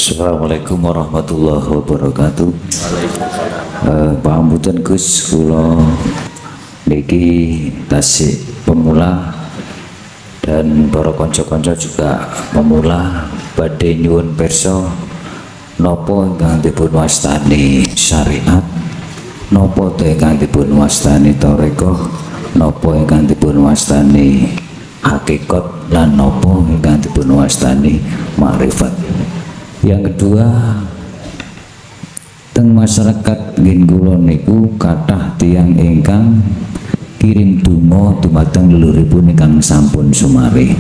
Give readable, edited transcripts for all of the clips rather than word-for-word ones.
Assalamualaikum warahmatullahi wabarakatuh. Pangapunten Gus, kula niki tasik pemula dan para kanca-kanca juga pemula badhe nyuwun pirsa napa ingkang dipun wastani syariat, napa ingkang dipun wastani tarekah, napa ingkang dipun wastani hakikat, lan napa ingkang dipun wastani makrifat. Yang kedua, teng masyarakat nggih kula niku kathah tiyang ingkang kirim donga dumateng leluhuripun ingkang sampun sumari.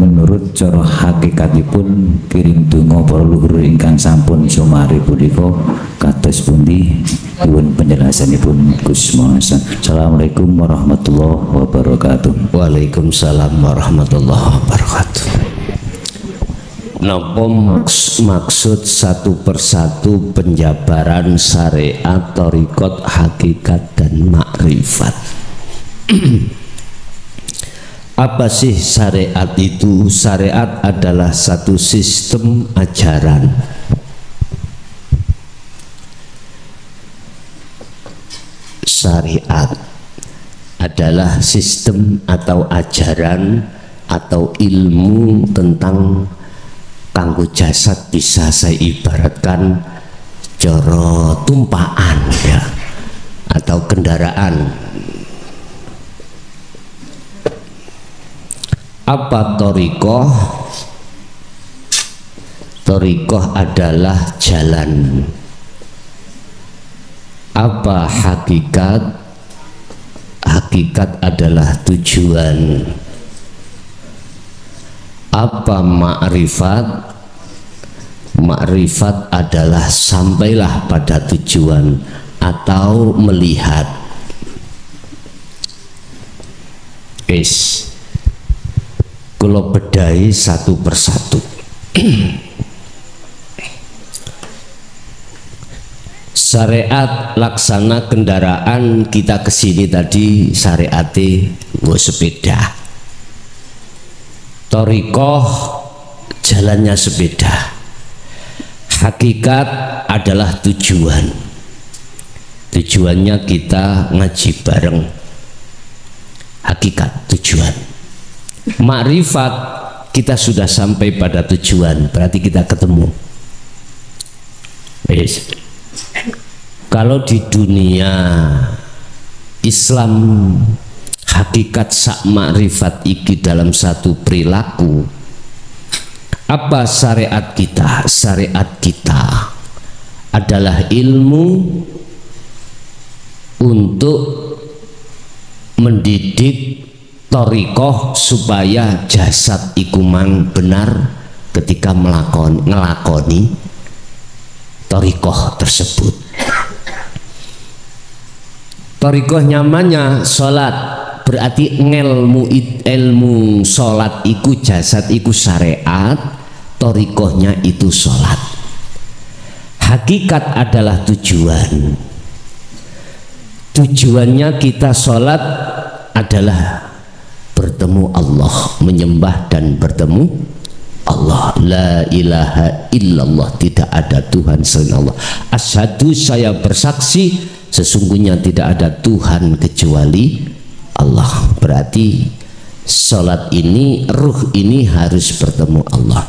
Menurut cara hakikatipun kirim donga para leluhur ingkang sampun sumari punika kados pundi? Nyuwun penjelasanipun Gus Mohsen. Assalamualaikum warahmatullahi wabarakatuh. Waalaikumsalam warahmatullahi wabarakatuh. Napa maksud satu persatu penjabaran syariat, thariqat, hakikat dan makrifat? Apa sih syariat itu? Syariat adalah satu sistem ajaran. Syariat adalah sistem atau ajaran atau ilmu tentang kanggo jasad, bisa saya ibaratkan coro tumpaan ya, atau kendaraan. Apa thariqah? Thariqah adalah jalan. Apa hakikat? Hakikat adalah tujuan. Apa makrifat? Makrifat adalah sampailah pada tujuan atau melihat. Kalau bedai satu persatu. Syariat laksana kendaraan, kita kesini tadi syariati nggo sepeda. Thariqah jalannya sepeda. Hakikat adalah tujuan. Tujuannya kita ngaji bareng. Hakikat tujuan. Makrifat kita sudah sampai pada tujuan, berarti kita ketemu. Kalau di dunia Islam hakikat sak makrifat iki dalam satu perilaku. Apa syariat kita? Syariat kita adalah ilmu untuk mendidik thariqah supaya jasad ikuman benar ketika ngelakoni thariqah tersebut. Thariqah nyamannya sholat, berarti ilmu sholat iku jasad iku syariat, thariqahnya itu sholat. Hakikat adalah tujuan. Tujuannya kita sholat adalah bertemu Allah, menyembah dan bertemu Allah. La ilaha illallah, tidak ada Tuhan selain Allah. Asyhadu, saya bersaksi sesungguhnya tidak ada Tuhan kecuali Allah. Berarti sholat ini, ruh ini harus bertemu Allah.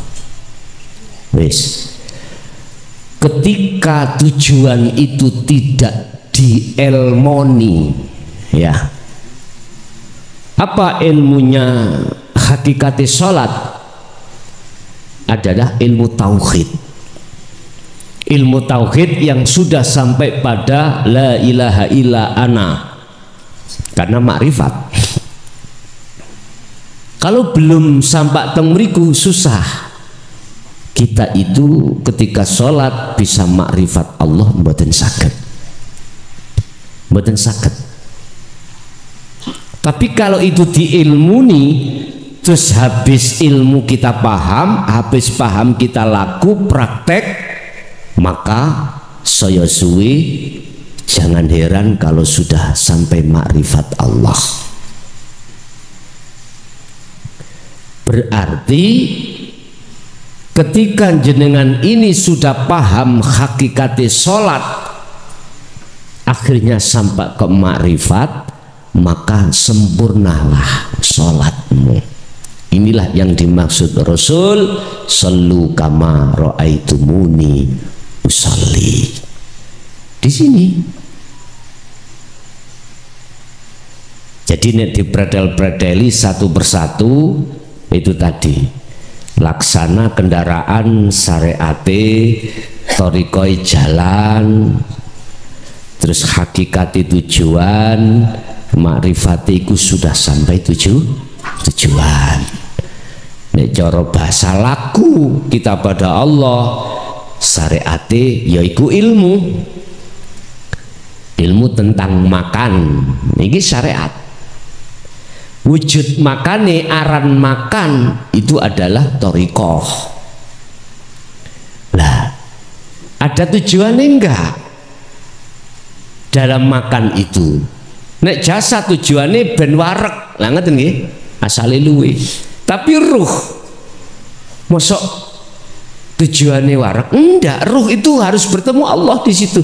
Ketika tujuan itu tidak dielmoni, ya, apa ilmunya? Hakikati sholat adalah ilmu tauhid. Ilmu tauhid yang sudah sampai pada la ilaha illa ana, karena makrifat. Kalau belum sampai temriku susah. Kita itu ketika sholat bisa makrifat Allah, mboten saged. Mboten saged. Tapi kalau itu diilmuni, terus habis ilmu kita paham, habis paham kita laku praktek, maka saya suwi jangan heran kalau sudah sampai makrifat Allah. Berarti ketika jenengan ini sudah paham hakikate sholat, akhirnya sampai ke makrifat, maka sempurnalah sholatmu. Inilah yang dimaksud Rasul, sallu kama ra'aitumuni usolli. Di sini. Jadi nek dipredel-predeli satu persatu itu tadi. Laksana kendaraan syariate, torikoi jalan, terus hakikati tujuan, makrifatiku sudah sampai tujuan. Nek cara bahasa laku kita pada Allah, syariate yaiku ilmu tentang makan, ini syariat. Wujud makane, aran makan itu adalah torikoh. Lah, ada tujuannya enggak dalam makan itu? Nek jasa tujuannya ben warek, lah ngeten nggih, asale luwe. Tapi ruh, mosok tujuannya warek? Enggak, ruh itu harus bertemu Allah di situ.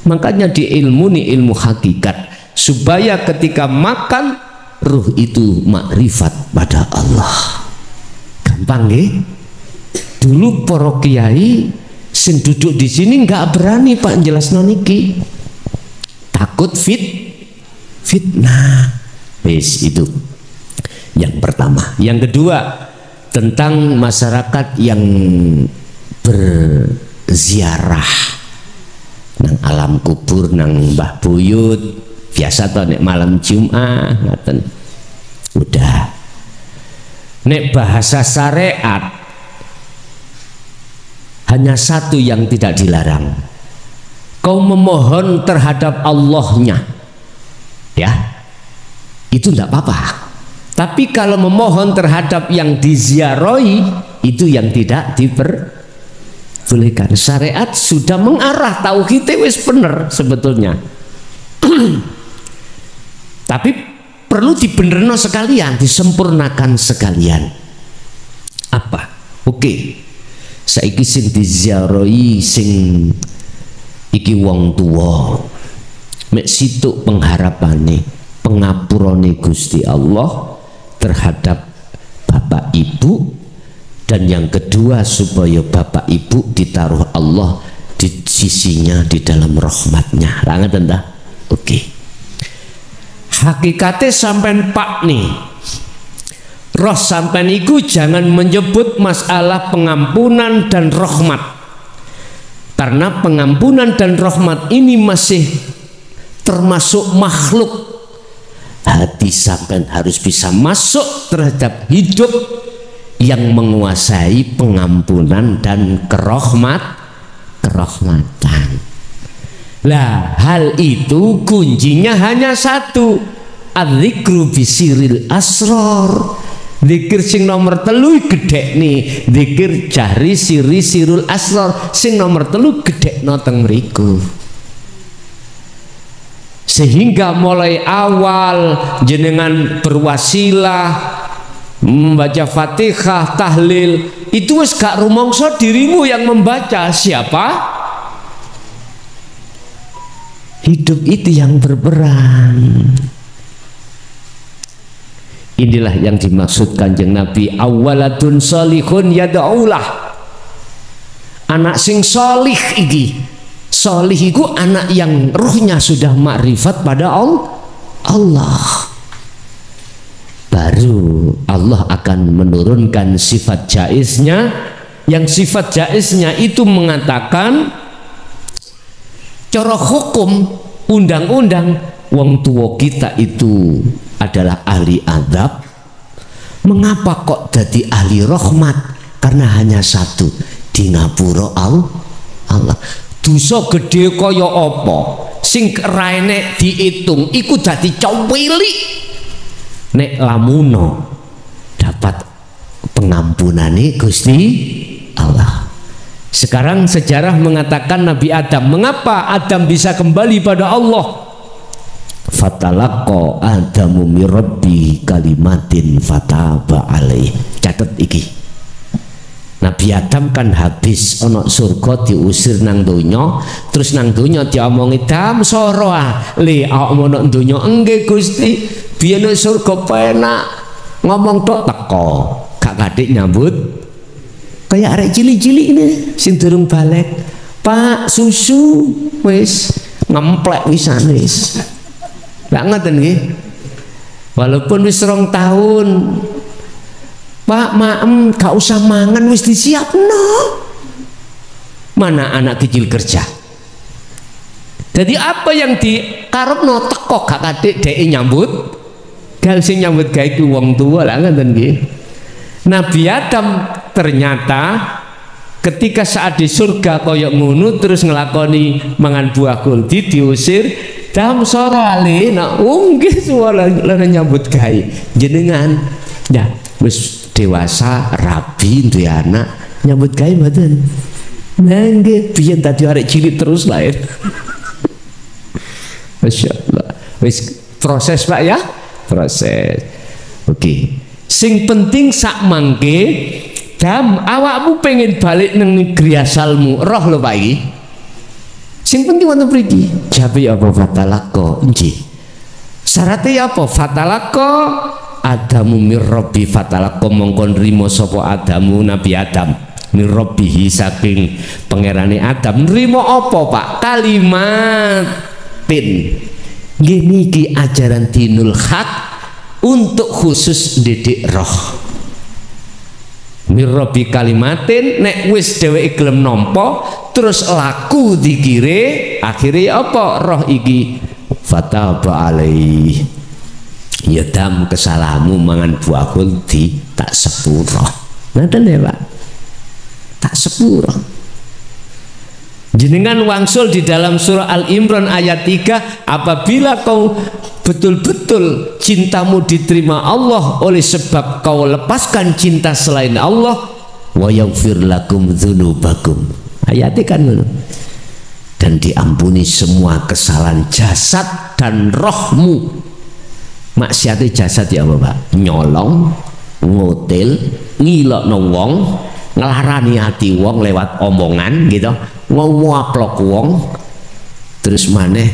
Makanya di ilmu nih, ilmu hakikat, supaya ketika makan ruh itu makrifat pada Allah. Gampang nggih? Dulu para kiai sing duduk di sini nggak berani Pak jelasno niki. Takut fitnah. Wis itu yang pertama. Yang kedua, tentang masyarakat yang berziarah nang alam kubur, nang Mbah Buyut. Biasa toh nek malam Jumat ngaten. Udah. Nek bahasa syariat hanya satu yang tidak dilarang. Kau memohon terhadap Allahnya, ya, itu tidak apa-apa. Tapi kalau memohon terhadap yang diziarahi, itu yang tidak diperbolehkan. Syariat sudah mengarah, tauhid wis bener sebetulnya. Tapi perlu dibenerno sekalian, disempurnakan sekalian. Apa? Oke. Saiki sing diziarahi sing iki wong tuwa. Mek situk pengharapane, pengapurane Gusti Allah terhadap bapak ibu, dan yang kedua supaya bapak ibu ditaruh Allah di sisinya, di dalam rahmatnya. Rangat entah? Oke. Hakikatnya sampean Pak nih, roh sampean iku jangan menyebut masalah pengampunan dan rahmat, karena pengampunan dan rahmat ini masih termasuk makhluk. Hati sampean harus bisa masuk terhadap hidup yang menguasai pengampunan dan kerahmatan. Lah, hal itu kuncinya hanya satu, adzikru bisiril asror. Zikir sing nomor telu gedek nih, zikir jari siri sirul asror, sing nomor telu gedek no teng mriku. Sehingga mulai awal jenengan berwasilah membaca Fatihah, tahlil, itu wis gak rumangsa dirimu yang membaca, siapa? Hidup itu yang berperan. Inilah yang dimaksud Kanjeng Nabi, awalatun solihun yad'ulah. Anak sing solih iki. Solih itu anak yang ruhnya sudah makrifat pada Allah. Baru Allah akan menurunkan sifat jaiznya, yang sifat jaiznya itu mengatakan cara hukum undang-undang, wong tua kita itu adalah ahli adab. Mengapa kok jadi ahli rahmat? Karena hanya satu, di ngapura Allah. Dosa gede kaya apa sing raine diitung iku dadi cowili, nek lamuno dapat pengampunane Gusti Allah. Sekarang sejarah mengatakan Nabi Adam, mengapa Adam bisa kembali pada Allah? Fatalaqa Adamu min rabbi kalimatin fataba alaih. Catat iki. Nabi Adam kan habis ana surga diusir nang donya, terus nang donya diomongi dam soro le awakmu nang donya nggih Gusti biyen nang surga penak ngomong tok teko gak kathik nyambut kayak arek cilik-cilik ini sing durung balik Pak susu wis ngemplek wisan wis gak ngoten nggih walaupun wis 2 tahun Pak maem gak usah mangan wis disiapno. Mana anak kecil kerja. Jadi apa yang dikarepno teko gak kathik dhek nyambut. Gal sing nyambut gawe ku wong tuwa lah ngoten nggih. Nabi Adam ternyata ketika saat di surga kaya ngono terus nglakoni mangan buah kuldi diusir dam sora ale nak nggih suara nyambut gawe jenengan ya wis dewasa rabi duwe anak nyambut gawe mboten nggih biyen tadi arek cilik terus lahir masyaallah wis proses Pak ya proses oke sing penting sak mangke dam awakmu pengen balik nang negeri asalmu roh lho Pak iki sing penting wonten mriki jabe apa fatalako nggih syaratnya apa fatalako Adamu mirrobi fatalako mongkon rimo sopo Adamu Nabi Adam mirrobihi saking pangerane Adam rimo apa Pak kalimatin gini ki ajaran dinul hak untuk khusus didik roh mirrobi kalimatin nek wis dheweke gelem nampa terus laku dikire akhirnya apa roh iki fataba alaihi ya dam kesalamu mangan buah kuldi tak sepuro ngoten ya Pak tak sepuro jenengan wangsul di dalam surah Al-Imran ayat 3 apabila kau betul-betul cintamu diterima Allah oleh sebab kau lepaskan cinta selain Allah wa yaghfir lakum dzunubakum ayatnya kan dan diampuni semua kesalahan jasad dan rohmu maksiate jasad ya apa Pak nyolong ngotil ngilokno wong nglarani hati wong lewat omongan gitu ngomwaplok wong terus maneh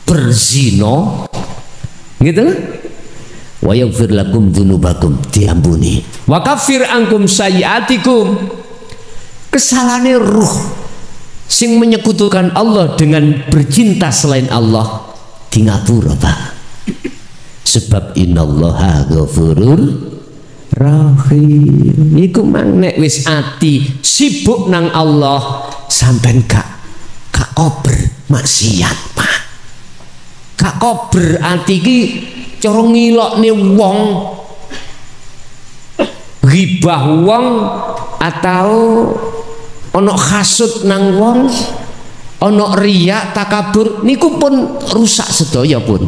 berzina gitu wa yaghfir lakum dzunubakum diampuni wa kafir angkum sayiatikum kesalahane ruh sing menyekutukan Allah dengan bercinta selain Allah di ngapura Pak sebab innallaha ghafurur rahim iku mang nek wis ati sibuk nang Allah sampean gak kober maksiat Pak gak kober ati iki cara ngilokne wong ghibah wong atau ana hasud nang wong ana riya takabur niku pun rusak sedaya pun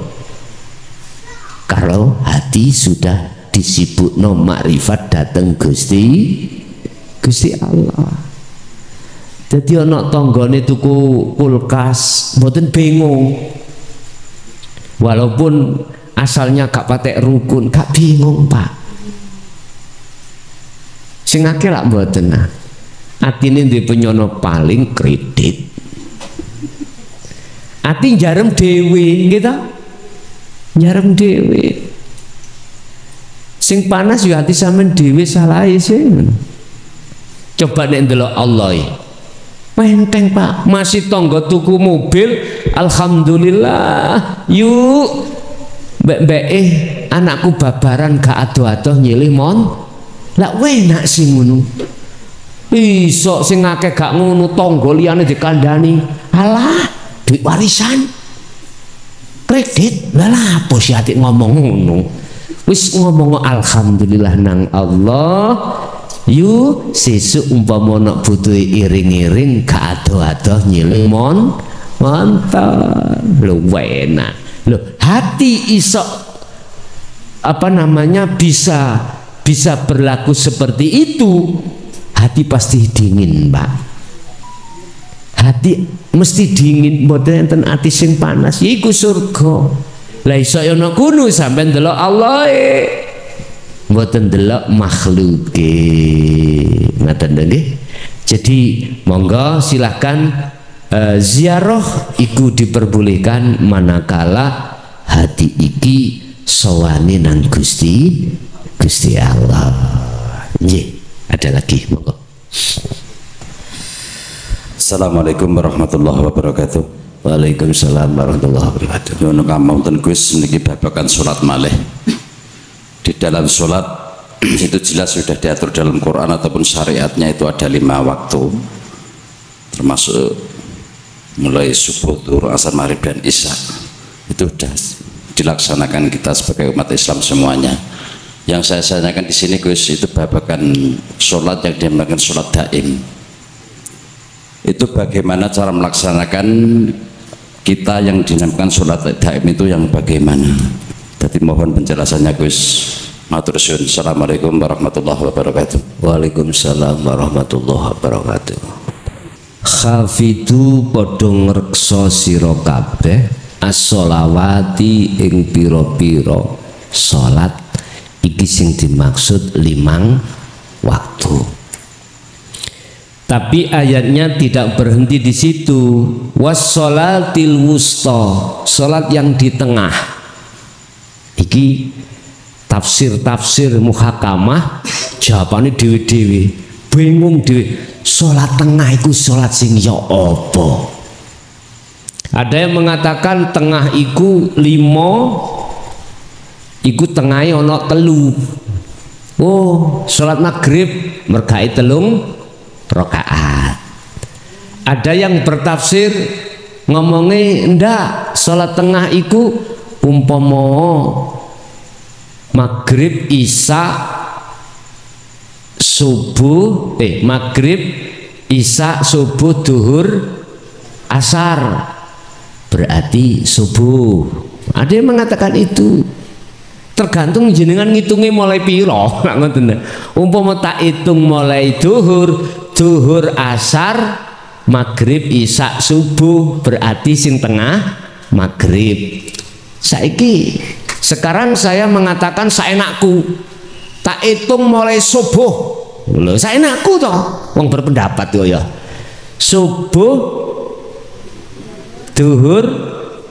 kalau hati sudah disibukno makrifat dateng Gusti Allah. Jadi ana tanggane tuku kulkas mboten bingung. Walaupun asalnya gak patek rukun, gak bingung Pak. Sing akeh lak mboten nah. Atine ndek penyono paling kredit. Ati jarem dhewe nggih ta? Nyarem dewe sing panas ya hati sampean dhewe salahe sing coba nek ndelok Allah enteng Pak masih tangga tuku mobil alhamdulillah yuk mbek anakku babaran gak ado-ado nyilih mon lak enak sing ngono iso sing akeh gak ngono tangga liyane dikandani alah duit warisan kredit lah apa sih atik ngomong ngono wis ngomong alhamdulillah nang Allah yu sesuk umpama nak butuh iring-iring gak ado-ado nyilih mantap lho enak lho hati iso apa namanya bisa berlaku seperti itu hati pasti dingin Pak hati mesti dingin mboten enten ati sing panas iku surga lah iso ana kuno sampean delok Allah mboten delok makhluke. Ngaten nggih. Jadi monggo silahkan ziarah iku diperbolehkan manakala hati iki sowane nang Gusti Allah. Nggih, ada lagi monggo. Assalamualaikum warahmatullahi wabarakatuh. Waalaikumsalam warahmatullahi wabarakatuh. Yono kamonten kuis niki babakan salat malih. Di dalam salat itu jelas sudah diatur dalam Quran ataupun syariatnya itu ada 5 waktu. Termasuk mulai subuh, zuhur, asar, maghrib dan isya. Itu sudah dilaksanakan kita sebagai umat Islam semuanya. Yang saya tanyakan di sini kuis itu babakan salat yang dinamakan salat daim. Itu bagaimana cara melaksanakan kita yang dinamakan sholat daim itu yang bagaimana? Jadi mohon penjelasannya Gus. Matur suwun. Assalamualaikum warahmatullahi wabarakatuh. Waalaikumsalam warahmatullahi wabarakatuh. Khafidu padha ngreksa sira kabeh as-sholawati ing pira-pira salat iki sing dimaksud 5 waktu. Tapi ayatnya tidak berhenti di situ. Was-sholatil wusta, salat yang di tengah. Iki tafsir muhakamah jawabannya dewi-dewi. Bingung dewi. Salat tengah iku salat sing ya apa? Ada yang mengatakan tengah iku 5, iku tengahe ana 3. Oh, salat maghrib mergae 3 rakaat. Ada yang bertafsir ngomongnya ndak, salat tengah iku umpama maghrib isya subuh maghrib isya subuh duhur asar berarti subuh. Ada yang mengatakan itu. Tergantung jenengan ngitungnya mulai piro. Umpama tak hitung mulai duhur asar maghrib isya subuh berarti sing tengah maghrib. Sekarang saya mengatakan saenakku tak hitung mulai subuh. Lho saenakku toh wong berpendapat yo ya. Subuh duhur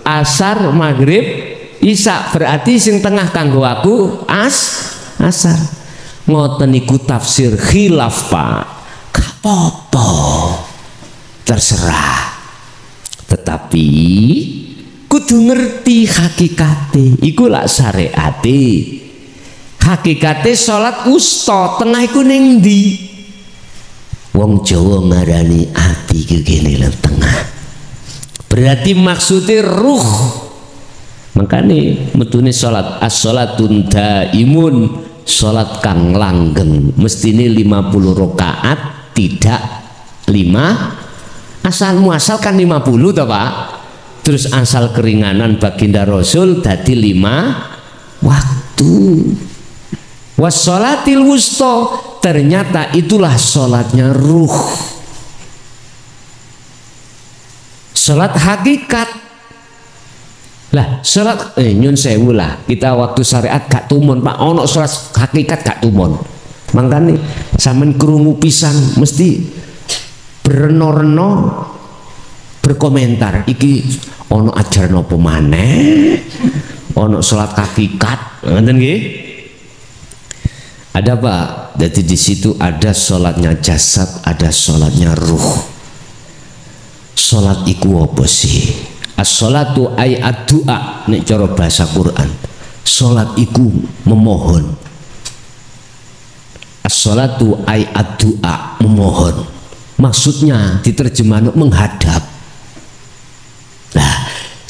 asar maghrib isya berarti sing tengah kanggo aku asar. Ngoten niku tafsir khilaf Pak. Apa-apa terserah. Tetapi kudu ngerti hakikate. Iku lak syariate. Hakikate salat wusta tengah iku ning ndi? Wong Jawa ngarani ati iki kene lho tengah. Berarti maksudnya ruh. Makanya metune salat as-salatun daimun, salat kang langgeng mestine 50 rakaat tidak 5 asal muasal kan 50 toh Pak. Terus asal keringanan baginda Rasul dadi 5 waktu. Was-sholatil wusta, ternyata itulah salatnya ruh. Salat hakikat. Lah salat nyun sewu lah kita waktu syariat gak tumun Pak, ono salat hakikat gak tumun. Makanya sampean krungu pisan mesti bereno-reno berkomentar iki ono ajaran apa maneh, ono salat hakikat, ngoten nggih. Ada Pak, jadi di situ ada salatnya jasad, ada salatnya ruh. Salat iku apa sih? As-sholatu ay ad-du'a nek cara bahasa Quran. Salat iku memohon. As-sholatu ay ad-du'a memohon. Maksudnya diterjemahkan menghadap. Nah,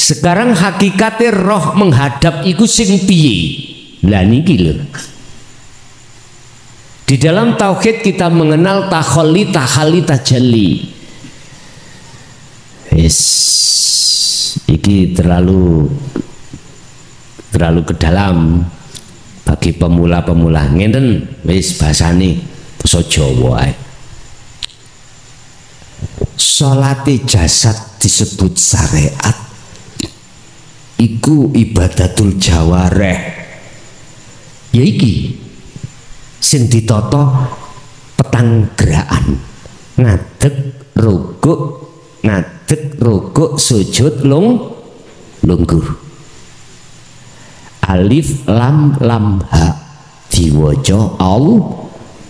sekarang hakikate roh menghadap iku sing piye? Lah niki lho. Di dalam tauhid kita mengenal takhalli tajalli. Iki terlalu ke dalam bagi pemula-pemula. Ngenten wis bahasane basa Jawa ae. Salate jasad disebut syariat iku ibadatul jawareh. Ya iki sing ditata petang gerakan, ngadeg rukuk sujud lungguh. Alif lam ha diwaca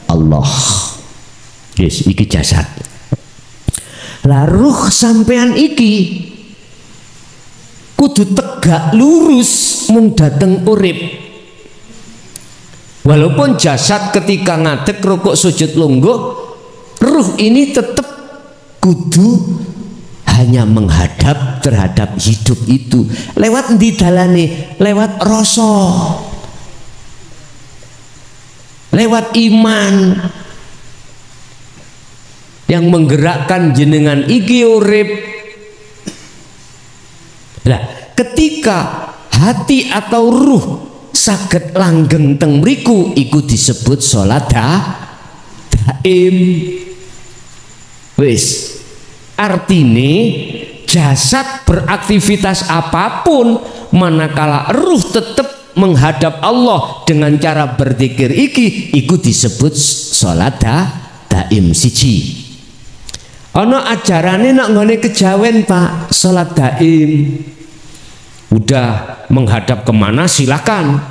Allah. Yes, iki jasad. Lah ruh sampean iki kudu tegak lurus mung dateng urip. Walaupun jasad ketika ngadeg rukuk sujud lungguh, ruh ini tetap kudu hanya menghadap terhadap hidup itu. Lewat ndi dalane? Lewat rasa, lewat iman yang menggerakkan jenengan iki urip. Nah, ketika hati atau ruh saged langgeng teng mriku, iku disebut salat daim. Wis, artine jasad beraktivitas apapun, manakala ruh tetap menghadap Allah dengan cara berzikir iki, iku disebut salat daim siji. Ana ajarane nak nggone kejawen Pak, salat daim. Udah menghadap kemana silakan,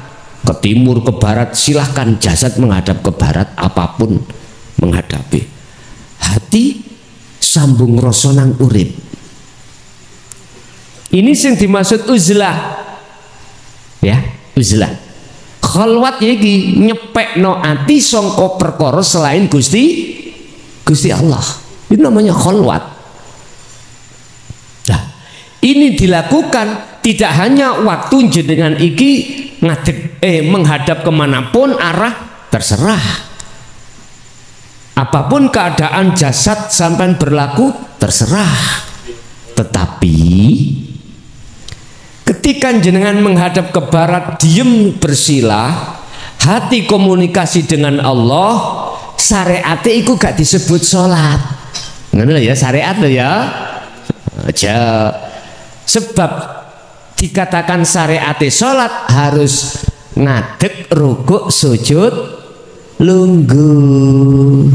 ke timur ke barat silakan, jasad menghadap ke barat apapun menghadapi. Hati sambung rasa nang urip. Ini sing dimaksud uzlah. Ya, uzlah. Khalwat iki nyepekno ati sangka perkara selain Gusti Allah. Itu namanya khalwat. Nah, ini dilakukan tidak hanya waktu jenengan iki ngadeg menghadap kemanapun arah terserah. Apapun keadaan jasad sampai berlaku terserah. Tetapi ketika jenengan menghadap ke barat diem bersilah, hati komunikasi dengan Allah, syariat iku gak disebut sholat. Ngono ya syariat lo ya. Aja. Sebab dikatakan syariat sholat harus ngadeg rukuk sujud lungguh.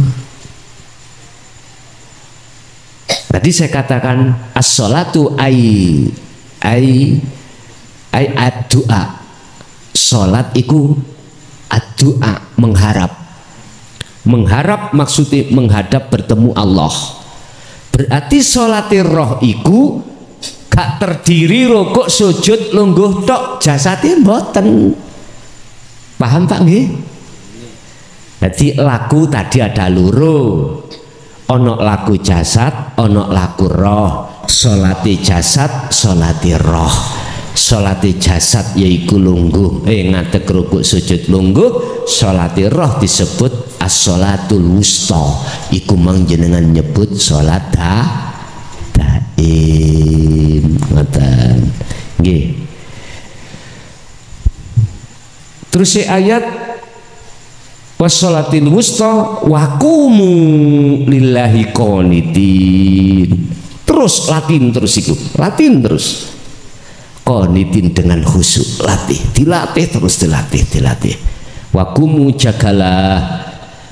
Tadi saya katakan as-sholatu ai ad-du'a. Sholat iku ad-du'a, mengharap. Mengharap maksudnya menghadap bertemu Allah. Berarti sholatir roh iku gak terdiri rukuk sujud lungguh tok, jasadnya mboten. Paham Pak nggih? Jadi laku tadi ada loro. Ono laku jasad, ono laku roh. Sholati jasad, sholati roh. Sholati jasad yaiku lungguh, ngadeg rukuk sujud lungguh. Sholati roh disebut as-sholatul wusta. Iku mang jenengan nyebut sholat daim. Ngoten. Nggih. Terus ayat wassolatil wusta waqumu lillahi qanitin. Terus latin terus iku. Latin terus. Qanitin dengan khusyuk, dilatih terus dilatih. Waqumu jagalah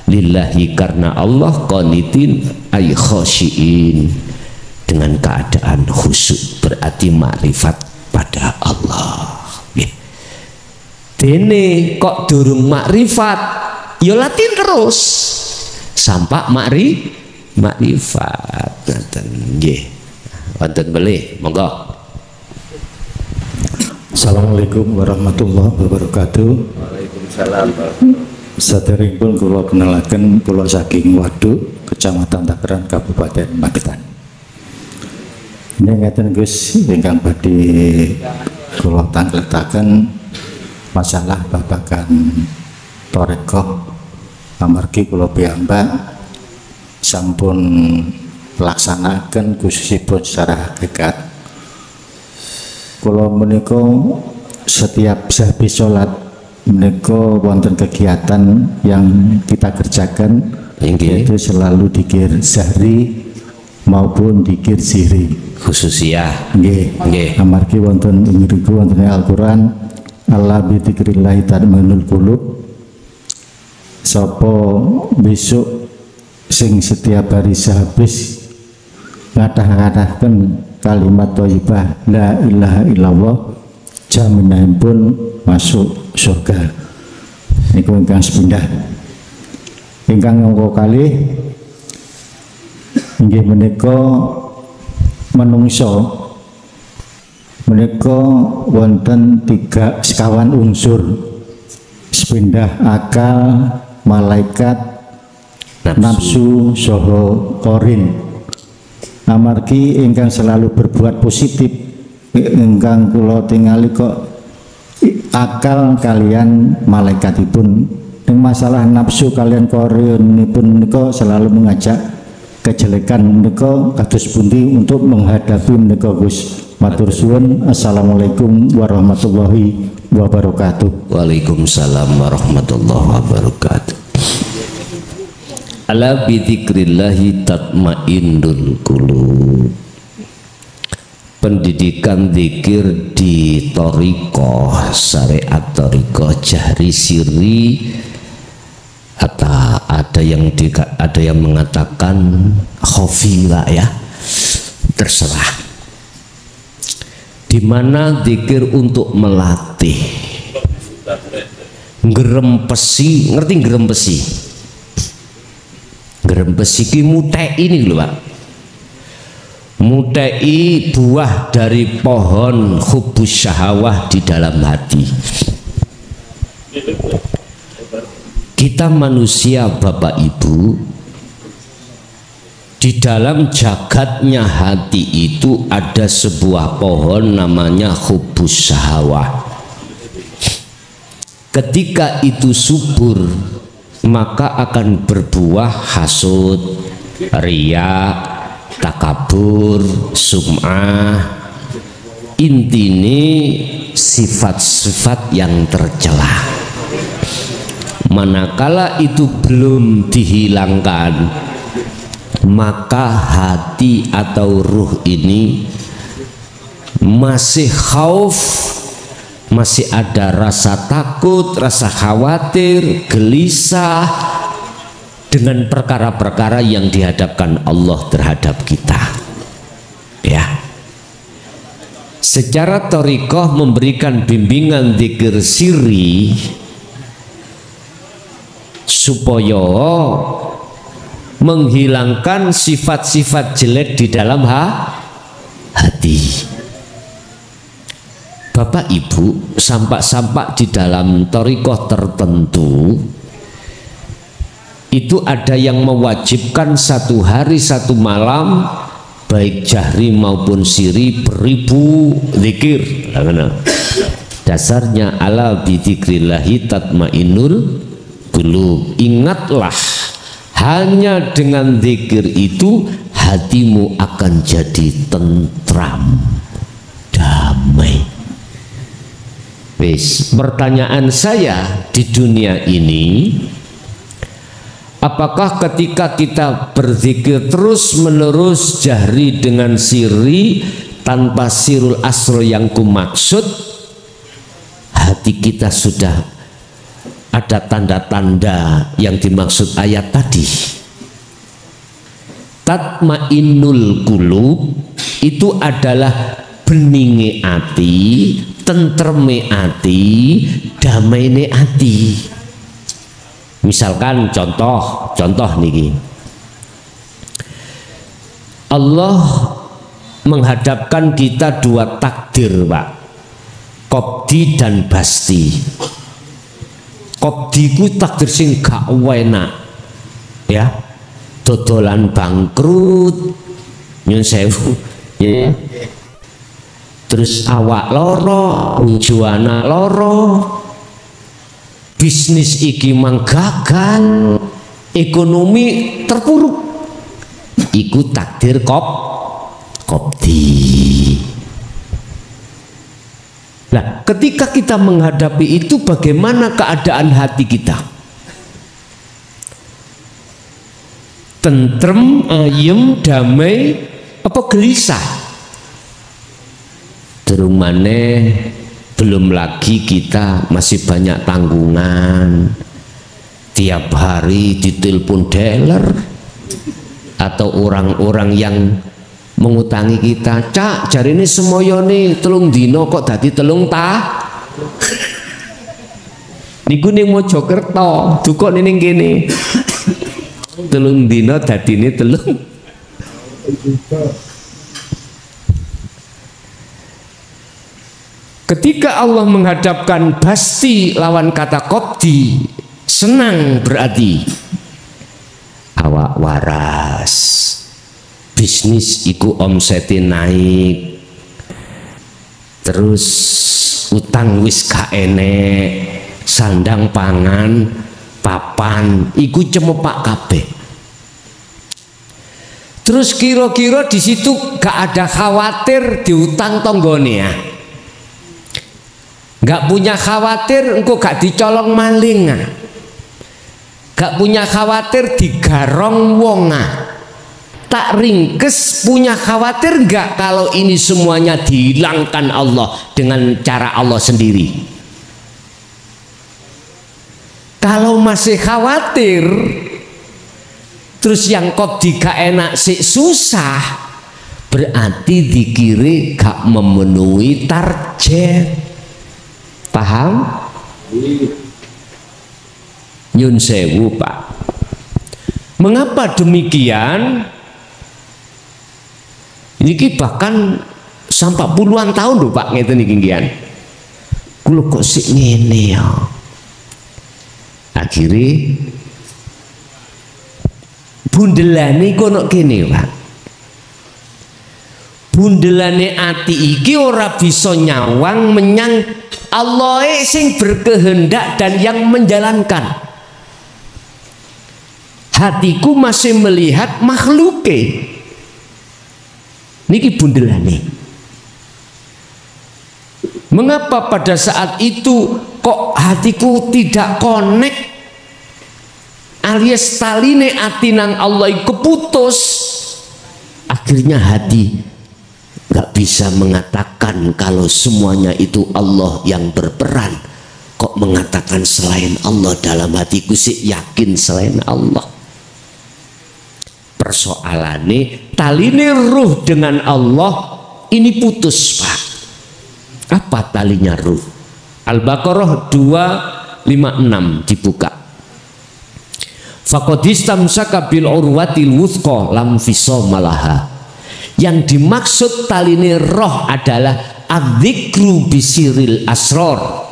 lillahi karena Allah, qanitin ay khasyiin dengan keadaan khusyuk, berarti makrifat pada Allah. Dene kok durung makrifat, ya latin terus sampai makrifat. Ngoten nggih. Wonten melih, monggo. Assalamualaikum warahmatullahi wabarakatuh. Waalaikumsalam. Saderengipun kula kenalaken, kula saking Waduk, Kecamatan Takeran, Kabupaten Magetan. Ngeten Gus, ingkang badhe kula tangletaken masalah babagan thariqah amargi kula piyambak sampun melaksanaken khususipun secara hakikat. Kula menika setiap habis sholat menika wonten kegiatan yang kita kerjakan, yaitu selalu dikir zahri maupun dikir sihri khususiyah. Nggih. Amargi wonten ingriku wonten Al-Qur'an, Allah bi dzikrillah tatma'innul qulub. Sopo besok sing setiap hari sehabis ngadah-ngadahkan kalimat thayyibah la ilaha illallah jaminanipun masuk surga. Niku ingkang sepindah. Ingkang angka kalih inggih menika manungsa menika wonten 3 sekawan unsur sepindah akal, malaikat, nafsu saha korin. Amargi ingkang selalu berbuat positif ingkang kula tingali kok akal kalian malaikatipun. Ing masalah nafsu kalian korinipun menika selalu mengajak kejelekan menika kados pundi untuk menghadapi menika Gus. Matur suwun. Assalamualaikum warahmatullahi wabarakatuh. Waalaikumsalam warahmatullahi wabarakatuh. Ala bidzikrillahi tatmainnul qulub. Pendidikan zikir di thariqah, syariat thariqah jahri sirri, atau ada yang mengatakan khafila, ya, terserah. Di mana zikir untuk melatih ngerempesi, ngerti ngerempesi? Ngerempesi ki mutei ini lho Pak. Mutei buah dari pohon hubbus syahawah di dalam hati. Kita manusia Bapak Ibu, di dalam jagatnya hati itu ada sebuah pohon namanya hubbus syahawah. Ketika itu subur, maka akan berbuah hasud, riya, takabur, sum'ah. Intine sifat-sifat yang tercela. Manakala itu belum dihilangkan, maka hati atau ruh ini masih khauf, masih ada rasa takut, rasa khawatir, gelisah dengan perkara-perkara yang dihadapkan Allah terhadap kita, ya. Secara thariqah memberikan bimbingan zikir sirri supaya menghilangkan sifat-sifat jelek di dalam hati. Bapak Ibu, sampak-sampak di dalam thariqah tertentu itu ada yang mewajibkan 1 hari 1 malam baik jahri maupun siri beribu zikir. Dasarnya ala bidzikrillahi tatmainnul qulub. Ingatlah, hanya dengan zikir itu hatimu akan jadi tentram, damai. Wis, pertanyaan saya di dunia ini, apakah ketika kita berzikir terus menerus jahri dengan sirri tanpa sirul asr yang kumaksud, hati kita sudah ada tanda-tanda yang dimaksud ayat tadi? Tatmainnul qulub itu adalah beninge ati, tentreme ati, damaine ati. Misalkan contoh niki, Allah menghadapkan kita 2 takdir Pak, qabdi dan basti. Qabdi ku takdir sing gak enak, ya, dodolan bangkrut, nyun sewu, ya. Terus awak loro, juana loro, bisnis iki manggagal, ekonomi terpuruk. Iku takdir qabdi. Nah, ketika kita menghadapi itu, bagaimana keadaan hati kita? Tentrem, ayem, damai, apa gelisah? Terumane belum lagi kita masih banyak tanggungan, tiap hari ditelepon dealer atau orang-orang yang mengutangi kita, cak jari ini semoyo nih telung dino kok dadi telung ta niku ning Mojokerto duka ning kene telung dino dadi ini telung. Ketika Allah menghadapkan Basti lawan kata Qabdi, senang berarti awak waras, bisnis iku omsete naik, terus utang wis gak enek, sandang pangan papan iku cemepak kabeh. Terus kira-kira di situ gak ada khawatir diutang tonggone ya, gak punya khawatir engko gak dicolong maling, gak punya khawatir digarong wong. Tak ringkes, punya khawatir gak kalau ini semuanya dihilangkan Allah dengan cara Allah sendiri? Kalau masih khawatir, terus yang Qabdi gak enak sih susah, berarti dikira gak memenuhi target. Paham? Nyun sewu Pak. Mengapa demikian? Ini bahkan sampai puluhan tahun loh Pak ngeten iki ngian. Kulo kok sik ngene ya. Akhirnya bundelane kono kene Pak. Bundelane ati iki ora bisa nyawang menyang Allah sing berkehendak dan yang menjalankan. Hatiku masih melihat makhluke. Niki bundelane. Mengapa pada saat itu kok hatiku tidak connect, alias taline ati nang Allah keputus? Akhirnya hati gak bisa mengatakan kalau semuanya itu Allah yang berperan. Kok mengatakan selain Allah? Dalam hatiku sih yakin selain Allah. Persoalannya taline ruh dengan Allah ini putus Pak. Apa talinya ruh? Al-Baqarah 256 dibuka. Faqadistamsaka bil urwatil wuthqa lam fisama laha. Yang dimaksud taline roh adalah adzikru bisiril asror.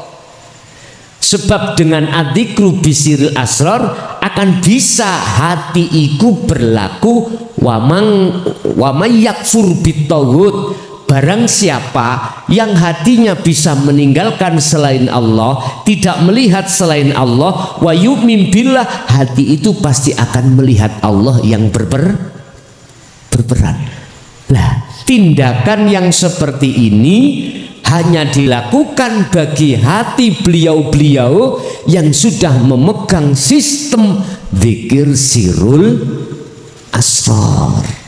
Sebab dengan adzikru bisiril asror akan bisa hati iku berlaku wamang yakfur bitaghut. Barang siapa yang hatinya bisa meninggalkan selain Allah, tidak melihat selain Allah, wa yu'min billah, hati itu pasti akan melihat Allah yang berperan. Lah, tindakan yang seperti ini hanya dilakukan bagi hati beliau-beliau yang sudah memegang sistem dzikir sirul asrar.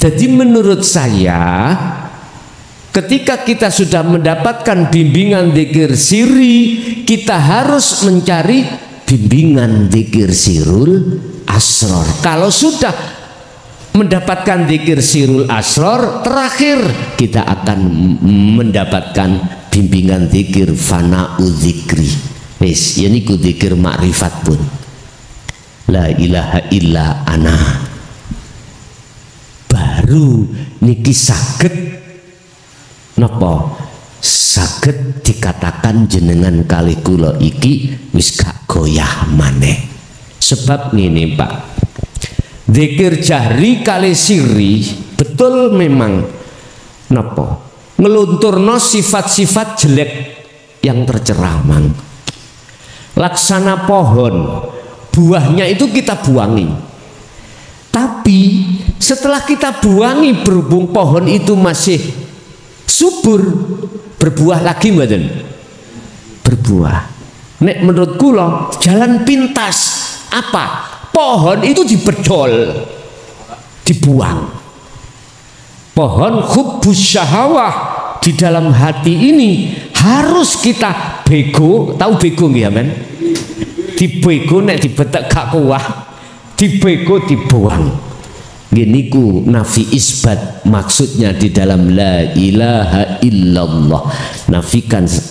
Jadi menurut saya, ketika kita sudah mendapatkan bimbingan dzikir siri, kita harus mencari bimbingan dzikir sirul asrar. Kalau sudah mendapatkan dzikir sirul asrar, terakhir kita akan mendapatkan bimbingan dzikir fana'u dzikri. Wis, yani ku dzikir makrifat pun. La ilaha illa ana. Baru niki saged napa? Saged dikatakan jenengan kali kula iki wis gak goyah maneh. Sebab ngene Pak. Dzikir jahri kali siri betul memang napa ngelunturno sifat-sifat jelek yang terceramang. Laksana pohon, buahnya itu kita buangi. Tapi setelah kita buangi, berhubung pohon itu masih subur, berbuah lagi mboten? Berbuah. Nek menurut kula jalan pintas apa? Pohon itu dibedol, dibuang. Pohon hubbus syahawah di dalam hati ini harus kita bego, tahu bego nggih men? dibego nek dibetek gak kuat, dibego dibuang. Giniku nafi isbat, maksudnya di dalam la ilaha illallah.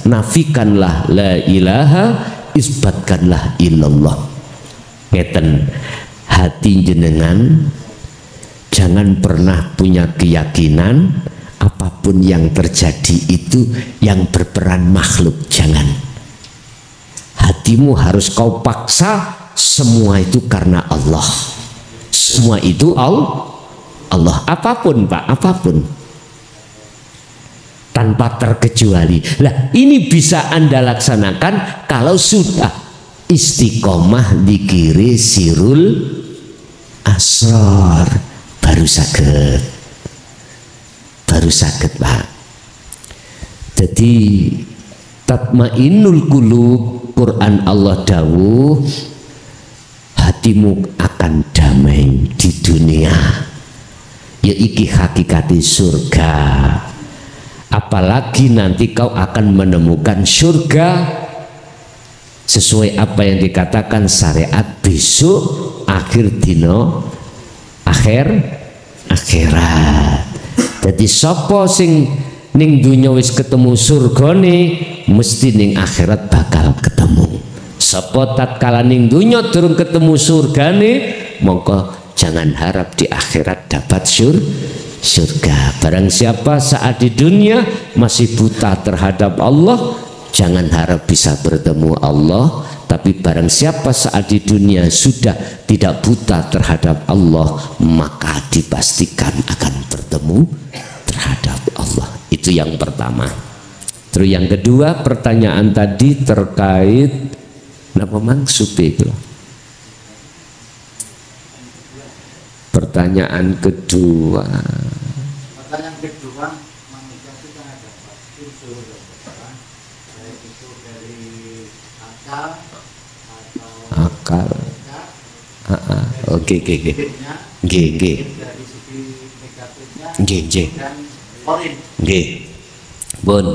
Nafikanlah la ilaha, isbatkanlah illallah. Ngeten, hati jenengan jangan pernah punya keyakinan apapun yang terjadi itu yang berperan makhluk, jangan. Hatimu harus kau paksa semua itu karena Allah. Semua itu Allah, apapun Pak, apapun, tanpa terkecuali. Lah ini bisa Anda laksanakan kalau sudah istiqomah dikiri sirul asrar, baru sakit Pak. Jadi tatmainnul qulub, Quran Allah dawuh, hatimu akan damai di dunia, ya iki hakikati surga. Apalagi nanti kau akan menemukan surga sesuai apa yang dikatakan syariat besok akhir dino, akhirat. Jadi sapa sing ning dunya wis ketemu surgane, mesti ning akhirat bakal ketemu. Sapa tatkala ning dunya durung ketemu surgane, mongko jangan harap di akhirat dapat surga. Barang siapa saat di dunia masih buta terhadap Allah, jangan harap bisa bertemu Allah. Tapi barang siapa saat di dunia sudah tidak buta terhadap Allah, maka dipastikan akan bertemu terhadap Allah. Itu yang pertama. Terus yang kedua, pertanyaan tadi terkait napa maksud itu? Pertanyaan kedua. Manusia sudah dapat unsur baik itu dari akal atau Oke. dari segi negatifnya dan poin. Bun.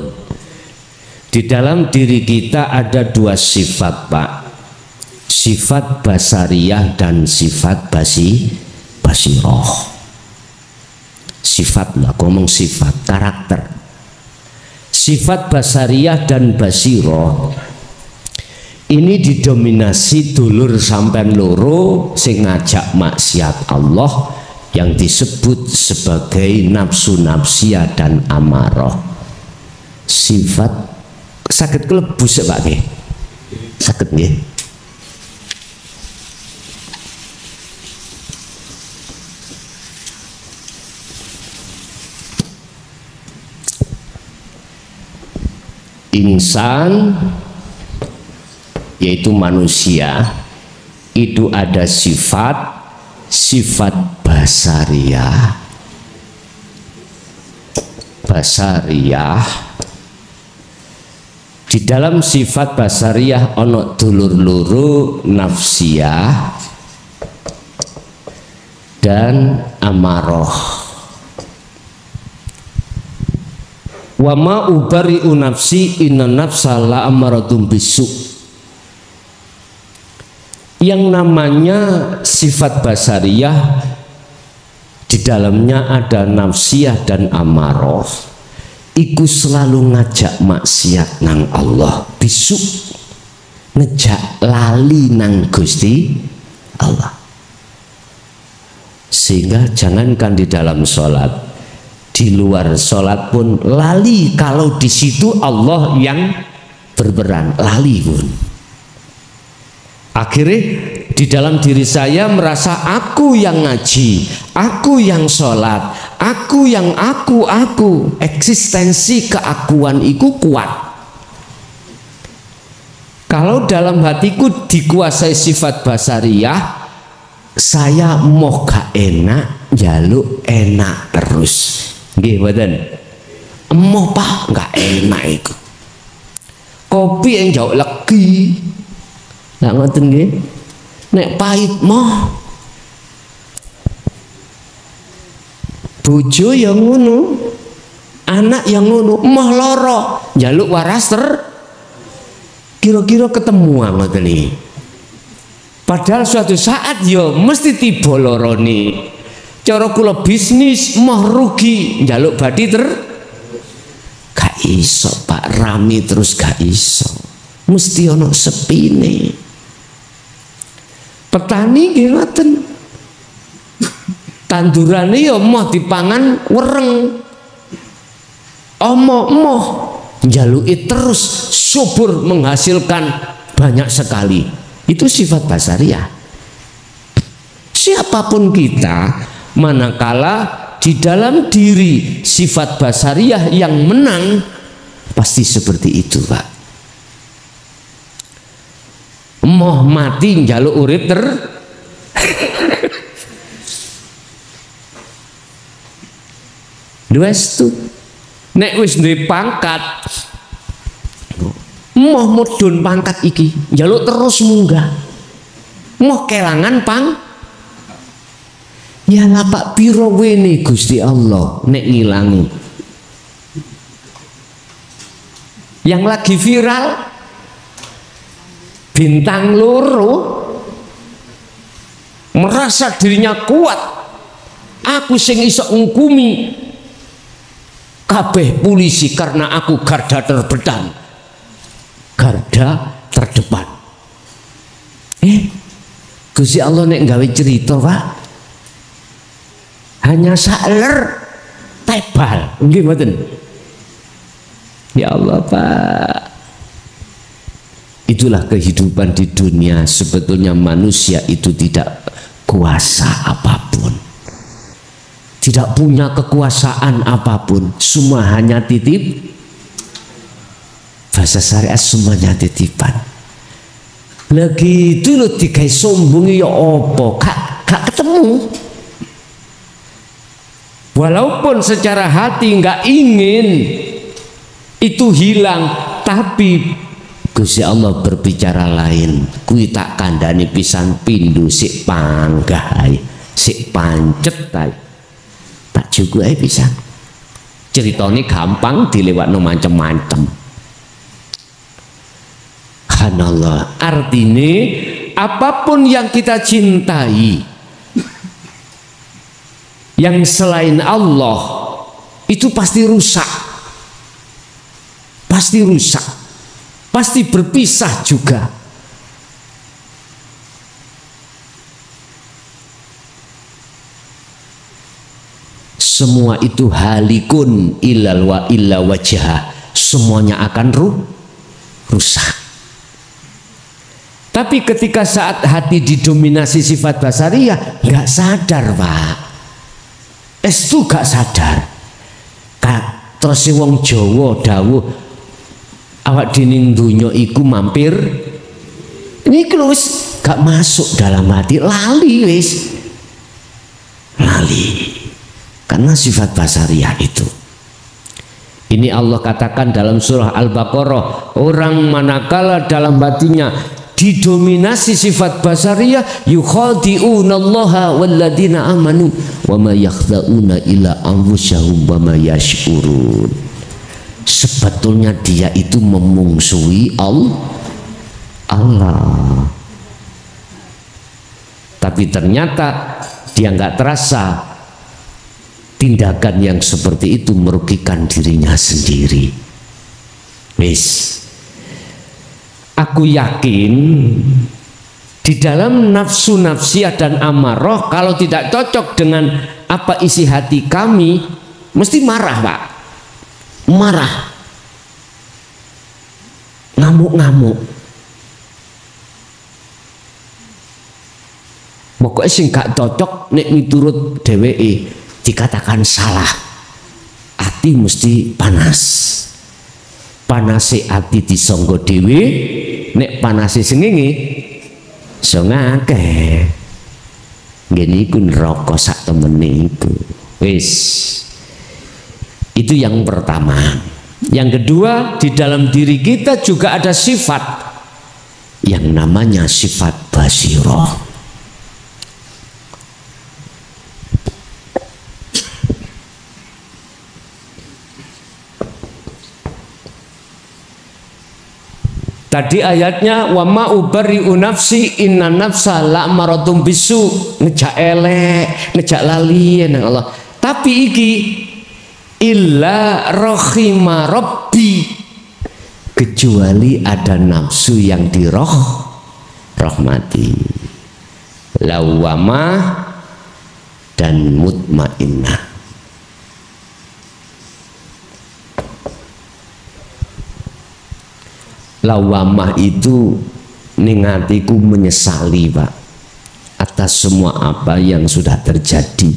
Di dalam diri kita ada dua sifat Pak, sifat basariyah dan sifat basiroh. Sifat lah, ngomong sifat, karakter. Sifat basariyah dan basiroh ini didominasi dulur sampean loro sing ngajak maksiat Allah yang disebut sebagai nafsu nafsiyah dan amarah. Sifat sakit kelebus ya Pak nggih. Sakit nggih. Insan yaitu manusia itu ada sifat basariyah. Di dalam sifat basariyah ono dulur loro nafsiyah dan amaroh. Wa ma ubari'u nafsi inna nafsa la amaratum bisu. Yang namanya sifat basariyah di dalamnya ada nafsiyah dan amaroh. Iku selalu ngajak maksiat nang Allah, bisu ngejak lali nang Gusti Allah. Sehingga jangankan di dalam sholat, di luar sholat pun lali kalau di situ Allah yang berperan, lali pun. Akhirnya di dalam diri saya merasa aku yang ngaji, aku yang sholat, aku yang aku. Eksistensi keakuan itu kuat. Kalau dalam hatiku dikuasai sifat basariyah, saya mau gak enak, jaluk enak terus. Nggih mboten? Emoh Pak, gak enak itu. Kopi yang jauh legi. Nggak ngoten nggih. Nek pahit moh. Bojo yang ngono, anak yang ngono, moh loro, njaluk waras ter. Kira-kira ketemu ngoten iki. Padahal suatu saat yo mesti tiba lorone. Cara kula bisnis moh rugi, njaluk badi gak iso Pak, rame terus gak iso. Mesti ono sepine. Petani nggih ngoten. Tandurane yo moh dipangan wereng. Moh njaluki terus subur menghasilkan banyak sekali. Itu sifat basariah. Siapapun kita, manakala di dalam diri sifat basariah yang menang, pasti seperti itu Pak. Moh mati njaluk urip wis tu nek wis duwe pangkat moh mudhun pangkat iki njaluk terus munggah, moh kelangan ya lapak piro wene Gusti Allah nek ngilangi. Yang lagi viral bintang loro merasa dirinya kuat, aku sing iso ngukumi kabeh polisi karena aku garda terdepan. Gusti Allah nek gawe cerita Pak hanya sakler tebal nggih mboten. Ya Allah Pak, itulah kehidupan di dunia. Sebetulnya manusia itu tidak kuasa apapun, tidak punya kekuasaan apapun, semua hanya titip. Bahasa syariat semuanya titipan. Lagi itu lo dikai sombong ya opo, gak ketemu. Walaupun secara hati nggak ingin itu hilang, tapi Gusti Allah berbicara lain. Kui tak kandani pisan pindu sik panggah, sik pancet tak juga pisan. Ceritanya gampang dilewatno macem-macem. Subhanallah. Artinya apapun yang kita cintai yang selain Allah itu pasti rusak, pasti berpisah juga. Semua itu halikun illa wajah, semuanya akan rusak. Tapi ketika saat hati didominasi sifat basariah, nggak sadar Pak. Itu gak sadar. Terus wong Jawa dawuh awak dining dunya iku mampir. Ini wis gak masuk dalam hati, lali wis. Lali. Karena sifat basariah itu. Ini Allah katakan dalam surah Al-Baqarah, orang manakala dalam hatinya didominasi sifat basariah, yukhadi'unallaha walladina amanu wa ma yakhda'una ila anfusahum wa ma yash'urun. Sebetulnya dia itu memungsuhi Allah, tapi ternyata dia nggak terasa tindakan yang seperti itu merugikan dirinya sendiri. Wis, aku yakin di dalam nafsu nafsiyah dan amarah, kalau tidak cocok dengan apa isi hati kami, mesti marah Pak, marah, ngamuk-ngamuk. Pokoknya sing gak cocok nek miturut dheweke dikatakan salah, hati mesti panas. Panase ati disangga dhewe, nek panase sengenge iso ngakeh. Ngene iku neraka sak temene iku. Wis. Itu yang pertama. Yang kedua, di dalam diri kita juga ada sifat yang namanya sifat basirah. Tadi ayatnya wa ma ubari'u nafsi inna nafsa la'amaratum bisu, ngejak elek, ngejak lali nang Allah. Tapi iki illa rahima rabbi, kecuali ada nafsu yang dirahmati, lawamah dan mutmainnah. Lawamah itu ningatiku menyesali Pak atas semua apa yang sudah terjadi,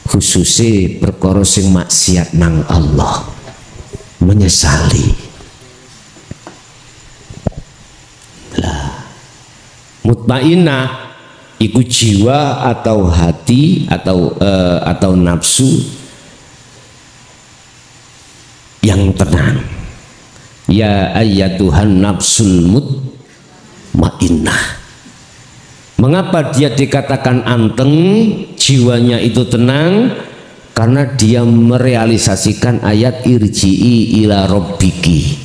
khususnya perkara sing maksiat nang Allah, menyesali. Lah mutmainnah iku jiwa atau hati atau nafsu yang tenang. Ya ayyatuhan nafsul mutmainnah. Mengapa dia dikatakan anteng, jiwanya itu tenang? Karena dia merealisasikan ayat irji'i ila rabbiki.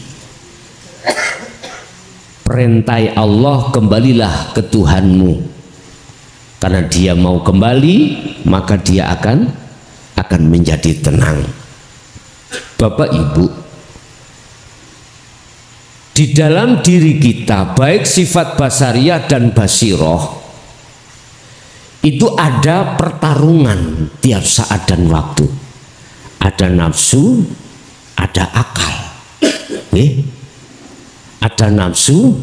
Perintah Allah, kembalilah ke Tuhanmu. Karena dia mau kembali, maka dia akan menjadi tenang. Bapak Ibu, di dalam diri kita, baik sifat basariyah dan basiroh, itu ada pertarungan tiap saat dan waktu. Ada nafsu, ada akal. Ada nafsu,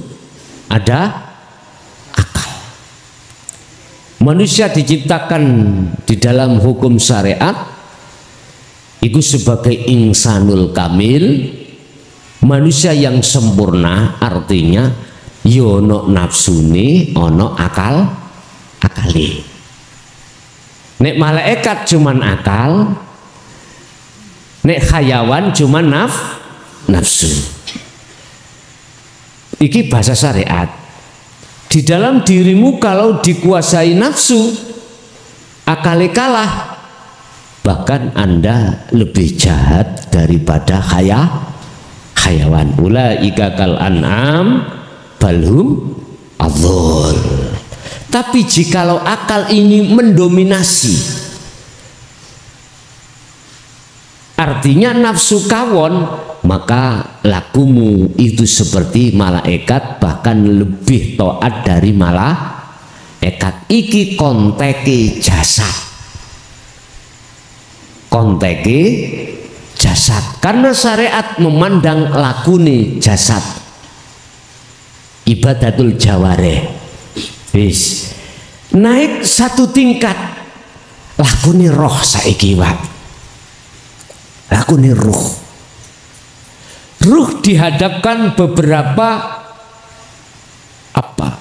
ada akal. Manusia diciptakan di dalam hukum syariat itu sebagai insanul kamil, manusia yang sempurna, artinya yono nafsuni ono akali. Nek malaikat cuman akal, nek hayawan cuman nafsu. Iki bahasa syariat. Di dalam dirimu kalau dikuasai nafsu, akali kalah, bahkan Anda lebih jahat daripada hayawan. Ulaika kal an'am balhum adhul. Tapi jikalau akal ini mendominasi, artinya nafsu kawon, maka lakumu itu seperti malaikat, bahkan lebih taat dari malaikat. Iki konteke jasad, konteke jasad, karena syariat memandang lakune jasad ibadatul jawareh. Wis naik satu tingkat, lakune roh saiki Pak. Lakune ruh. Ruh dihadapkan beberapa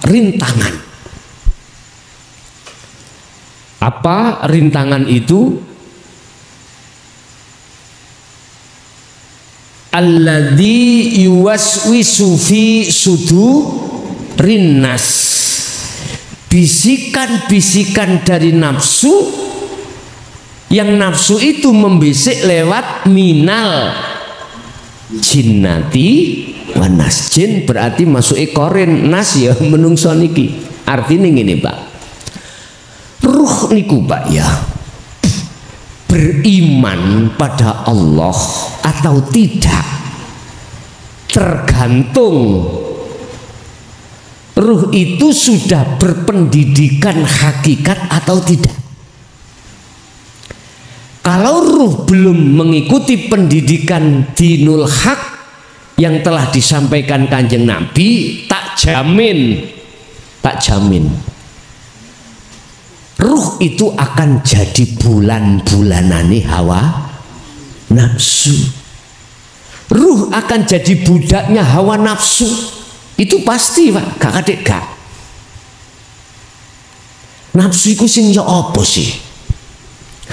rintangan. Apa rintangan itu? Alladzi yuwaswisu fi sudurin nas, bisikan-bisikan dari nafsu, yang nafsu itu membisik lewat minal jinnati wanas. Jin berarti masuk korin, nas ya menungso niki. Artinya ngene Pak, ruh niku Pak ya, beriman pada Allah atau tidak tergantung ruh itu sudah berpendidikan hakikat atau tidak. Kalau ruh belum mengikuti pendidikan dinul haq yang telah disampaikan Kanjeng Nabi, tak jamin ruh itu akan jadi bulan-bulanane hawa nafsu. Ruh akan jadi budaknya hawa nafsu. Itu pasti Pak, gak kadek gak. Nafsu iku sing ya apa sih?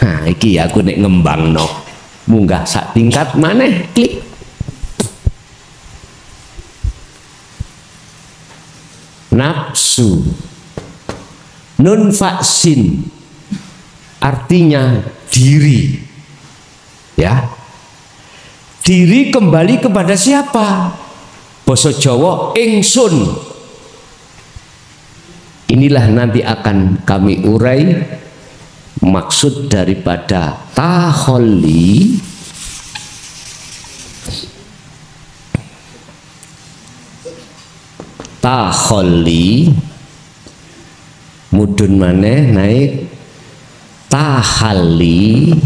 Nah, iki aku nek ngembangno, munggah sak tingkat maneh, klik. Nafsu nun faksin artinya diri, ya. Diri kembali kepada siapa? basa Jawa ingsun. Inilah nanti akan kami urai maksud daripada taholli. Taholli mudun maneh naik tahalli,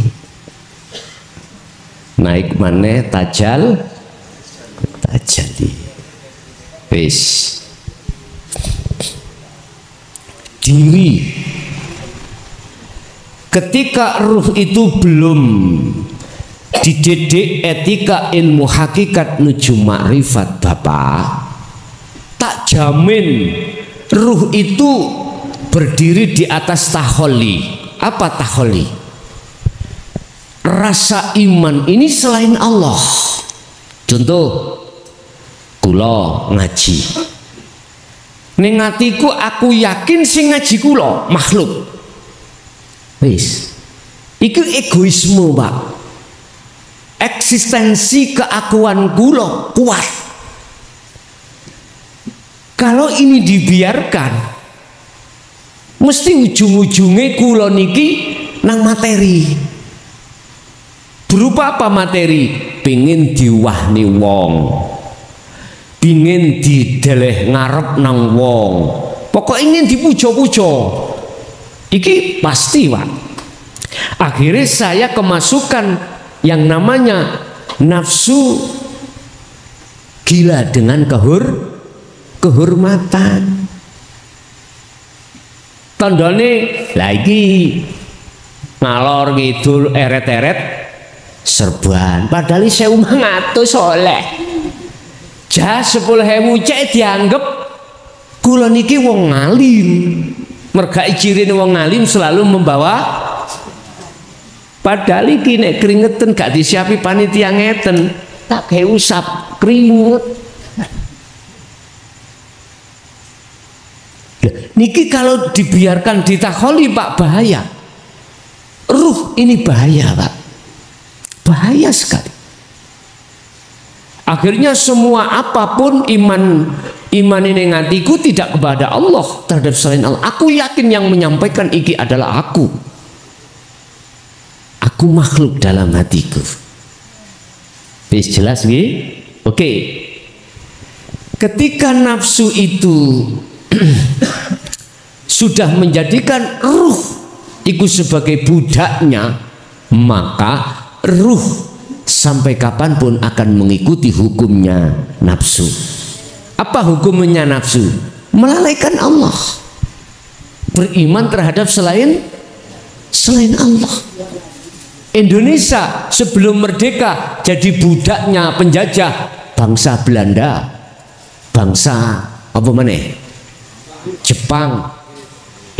naik maneh tajali. Wis diri. Ketika ruh itu belum dididik etika ilmu hakikat nuju makrifat Bapak, tak jamin ruh itu berdiri di atas taholli. Apa taholli? Rasa iman ini selain Allah. Contoh, kula ngaji, ning atiku aku yakin sing ngaji kula makhluk. Wis, itu egoisme Pak. Eksistensi keakuan kula kuat. Kalau ini dibiarkan, mesti ujung-ujungnya kula niki nang materi. Berupa apa materi? Pingin diwahni wong, pingin dideleh ngarep nang wong, pokok ingin dipuja-puja. Iki pasti Pak. Akhirnya saya kemasukan yang namanya nafsu gila dengan kehormatan. Tandane lagi ngalor ngidul eret-eret serban, padahal 1.500 soleh. Jas 10.000 cek dianggap kula niki wong ngalim. Mergai cirine wong ngalim selalu membawa, padahal iki nek keringetan gak disiapi panitia ngeten, tak kayak usap keringet. Niki kalau dibiarkan ditakholi Pak, bahaya. Ruh ini bahaya Pak, bahaya sekali. Akhirnya semua apapun iman ini ngatiku tidak kepada Allah, terhadap selain Allah. Aku yakin yang menyampaikan iki adalah aku makhluk dalam hatiku. Bis jelas nggih? Oke. Ketika nafsu itu sudah menjadikan ruh itu sebagai budaknya, maka ruh sampai kapanpun akan mengikuti hukumnya nafsu. Apa hukumnya nafsu? Melalaikan Allah, beriman terhadap selain Allah. Indonesia sebelum merdeka jadi budaknya penjajah bangsa Belanda, bangsa apa maneh? Jepang,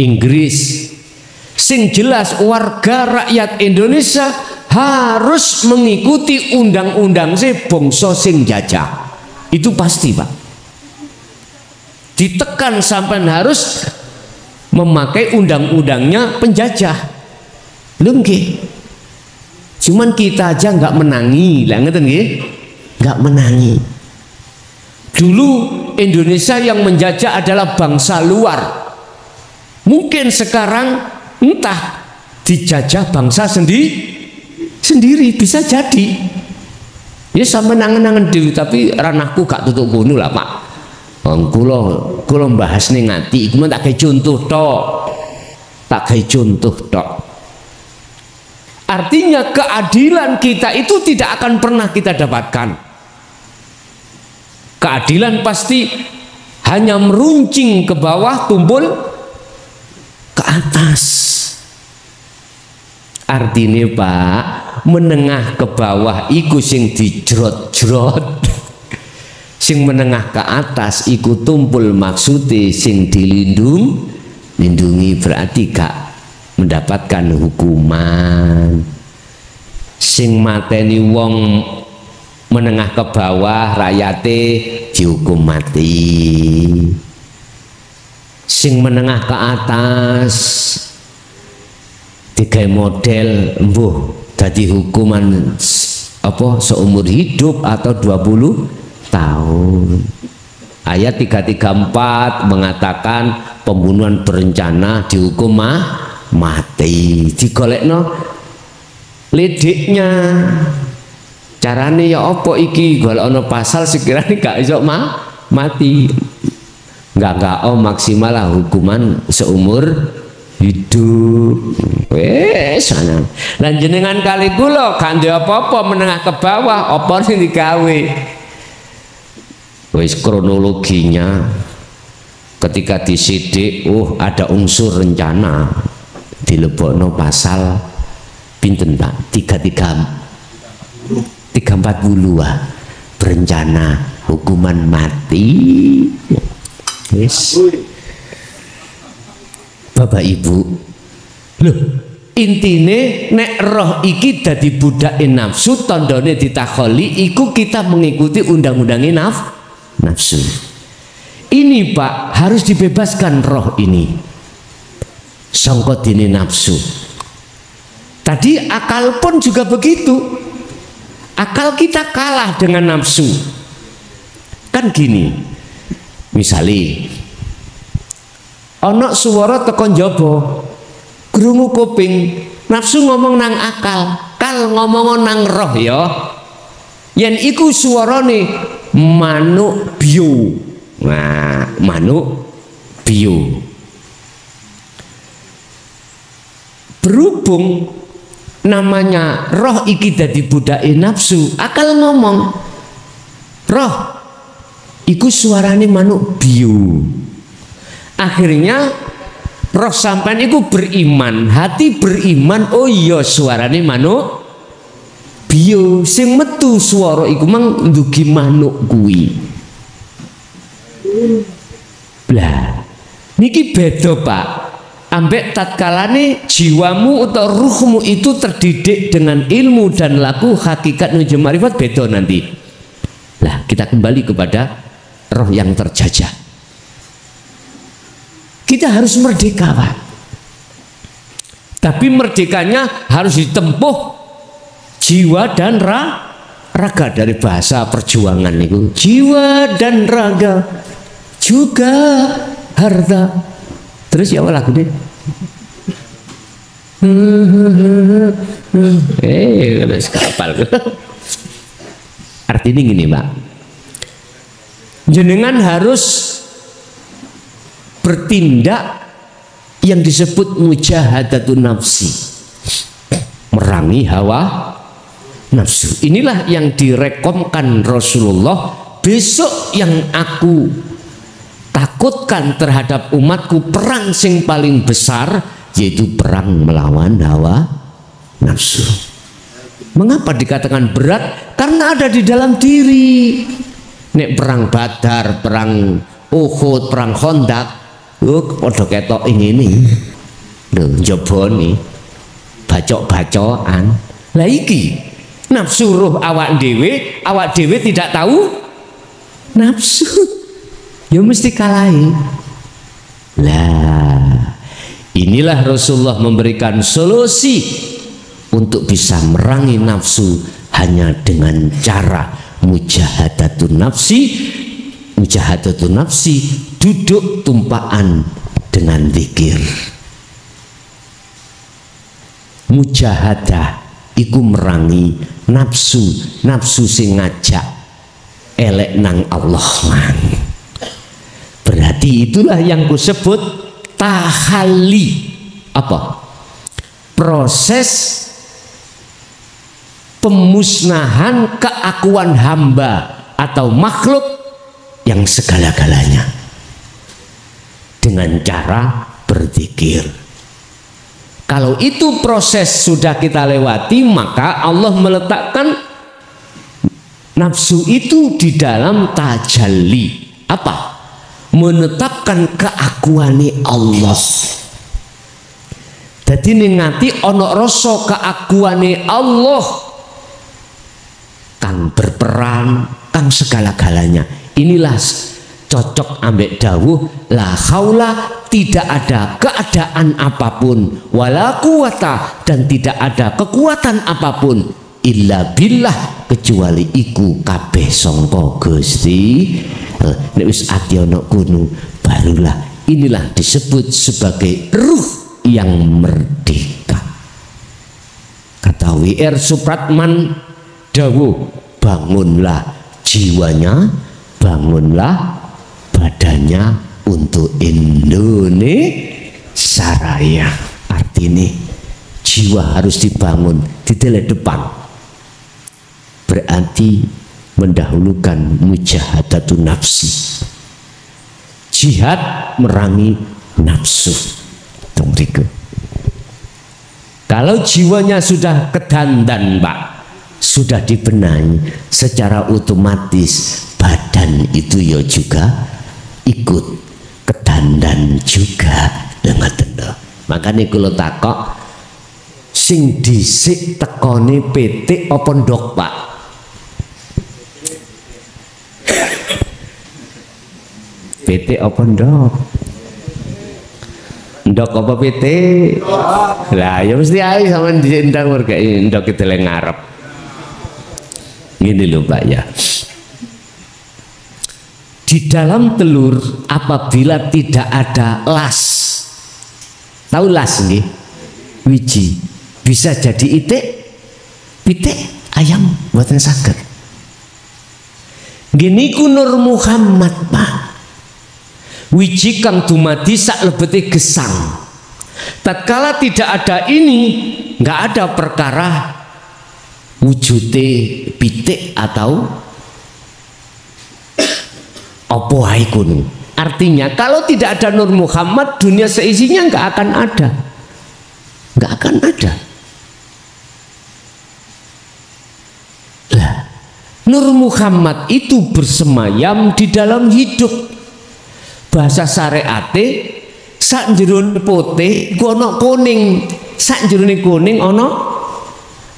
Inggris. Sing jelas warga rakyat Indonesia harus mengikuti undang-undang bangsa sing jajah. Itu pasti Pak. Ditekan sampai harus memakai undang-undangnya penjajah. Lho nggih. Cuman kita aja nggak menangi, lah ngeten nggih? Nggak menangi. Dulu Indonesia yang menjajah adalah bangsa luar. Mungkin sekarang entah dijajah bangsa sendiri bisa jadi. Ya sama nangen-nangen dulu, tapi ranahku gak tutup kono lah Pak. Kula bahas ning ati iku tak gawe contoh tok. Artinya keadilan kita itu tidak akan pernah kita dapatkan. Keadilan pasti hanya meruncing ke bawah, tumpul ke atas. Artinya Pak, menengah ke bawah iku sing dijrot-jrot. Sing menengah ke atas iku tumpul maksude sing dilindungi, berarti gak mendapatkan hukuman. Sing mateni wong menengah ke bawah rakyate dihukum mati. Sing menengah ke atas tiga model mbuh dadi hukuman apa seumur hidup atau 20 tahun. Ayat 334 mengatakan pembunuhan berencana dihukum mati. Digolekno lidiknya. Carane ya apa iki? Golekno pasal sekiranya gak iso mati. Enggak maksimal lah hukuman seumur hidup. Wes ana. Lan jenengan kali kula gak ndek apa-apa menengah ke bawah, apa sing digawe? Wis kronologinya ketika disidik, ada unsur rencana dilebokno pasal pinten Pak? 340 berencana hukuman mati. Wis. Bapak Ibu, loh intine nek roh iki dadi budake nafsu, tandane ditakholi iku kita mengikuti undang-undange nafsu. Ini Pak harus dibebaskan roh ini sangka dene nafsu. Tadi akal pun juga begitu. Akal kita kalah dengan nafsu. Kan gini, misali ana swara teko njaba, krungu kuping, nafsu ngomong nang akal, kal ngomong nang roh ya. Yen iku suarane manuk bio. Nah, manuk bio. Berhubung namanya roh iki dadi budake nafsu, akal ngomong roh iku suarane manuk bio. Akhirnya roh sampean iku beriman, hati beriman, oh iya suarane manuk bio, sing metu swara iku mang ndugi manuk kuwi. Blah niki beda Pak, ambek tatkalane jiwamu atau ruhmu itu terdidik dengan ilmu dan laku hakikat nuju marifat, beda nanti. Lah kita kembali kepada roh yang terjajah. Kita harus merdeka Pak, tapi merdekanya harus ditempuh jiwa dan raga. Dari bahasa perjuangan itu jiwa dan raga juga harta. Terus ya lagu deh. Kapal. Artinya gini Pak, jenengan harus bertindak yang disebut mujahadatun nafsi, merangi hawa nafsu. Inilah yang direkomkan Rasulullah. Besok yang aku takutkan terhadap umatku, perang sing paling besar yaitu perang melawan hawa nafsu. Mengapa dikatakan berat? Karena ada di dalam diri. Nek perang Badar, perang Uhud, perang Khandaq, padha ketok ini lho njoboni bacok-bacokan. Lah iki nafsu ruh awak dhewe tidak tahu nafsu, ya mesti kalahi. Lah inilah Rasulullah memberikan solusi untuk bisa merangi nafsu hanya dengan cara mujahadatun nafsi. Mujahadatun nafsi, duduk tumpaan dengan zikir. Mujahadah iku merangi nafsu sing ngajak elek nang Allah. Berarti itulah yang kusebut tahalli. Apa? Proses pemusnahan keakuan hamba atau makhluk yang segala-galanya dengan cara berzikir. Kalau itu proses sudah kita lewati, maka Allah meletakkan nafsu itu di dalam tajalli. Apa? Menetapkan keakuane Allah. Jadi ngati ono rasa keakuane Allah kang berperan, kang segala-galanya. Inilah cocok ambek dawuh la haula, tidak ada keadaan apapun, wala quwata, dan tidak ada kekuatan apapun illa billah, kecuali iku kabeh sangka Gusti. Nek wis ati ana kono barulah inilah disebut sebagai ruh yang merdeka. Kata W.R. Supratman dawuh, bangunlah jiwanya, bangunlah badannya untuk Indonesia Raya. Artinya jiwa harus dibangun di depan, berarti mendahulukan mujahadatun nafsi, jihad merangi nafsu. Kalau jiwanya sudah kedandan Pak, sudah dibenahi, secara otomatis badan itu ya juga ikut kedandan juga. Makanya kalau takok sing dhisik tekone pitik apa ndok Pak? Pitik apa ndok? Ndok apa pitik? Lah ya mesti ae sampean diendang mergo ndok itu le ngarep. Gini loh Pak ya. Di dalam telur apabila tidak ada las, tahu las nggih? Wiji bisa jadi itik, pitik, ayam buatan saged. Gini ku Nur Muhammad Pak. Wiji kang dumadi sak lebete gesang. Tatkala tidak ada ini, nggak ada perkara wujute pitik atau apa wae kuno. Artinya kalau tidak ada Nur Muhammad, dunia seisinya nggak akan ada, nggak akan ada. Lah, Nur Muhammad itu bersemayam di dalam hidup. Bahasa syariate sak jerone putih ku ana kuning, sak jerone kuning ana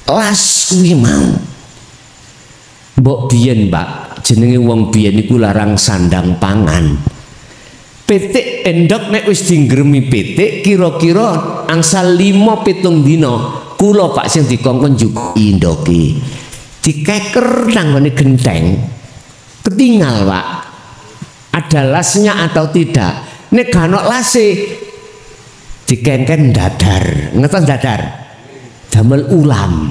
las kuwi mau. Mbok biyen Mbak, jenenge wong biyen iku larang sandang pangan. Pitik endok nek wis dinggremi pitik kira-kira angsal 5-7 dina kula Pak sing dikongkon njuki ndoke. Dikeker nang ngene genteng. Ketinggal Pak. Ada lasnya atau tidak? Nek gak ono lase dikengken dadar. Ngertos dadar? Damel ulam.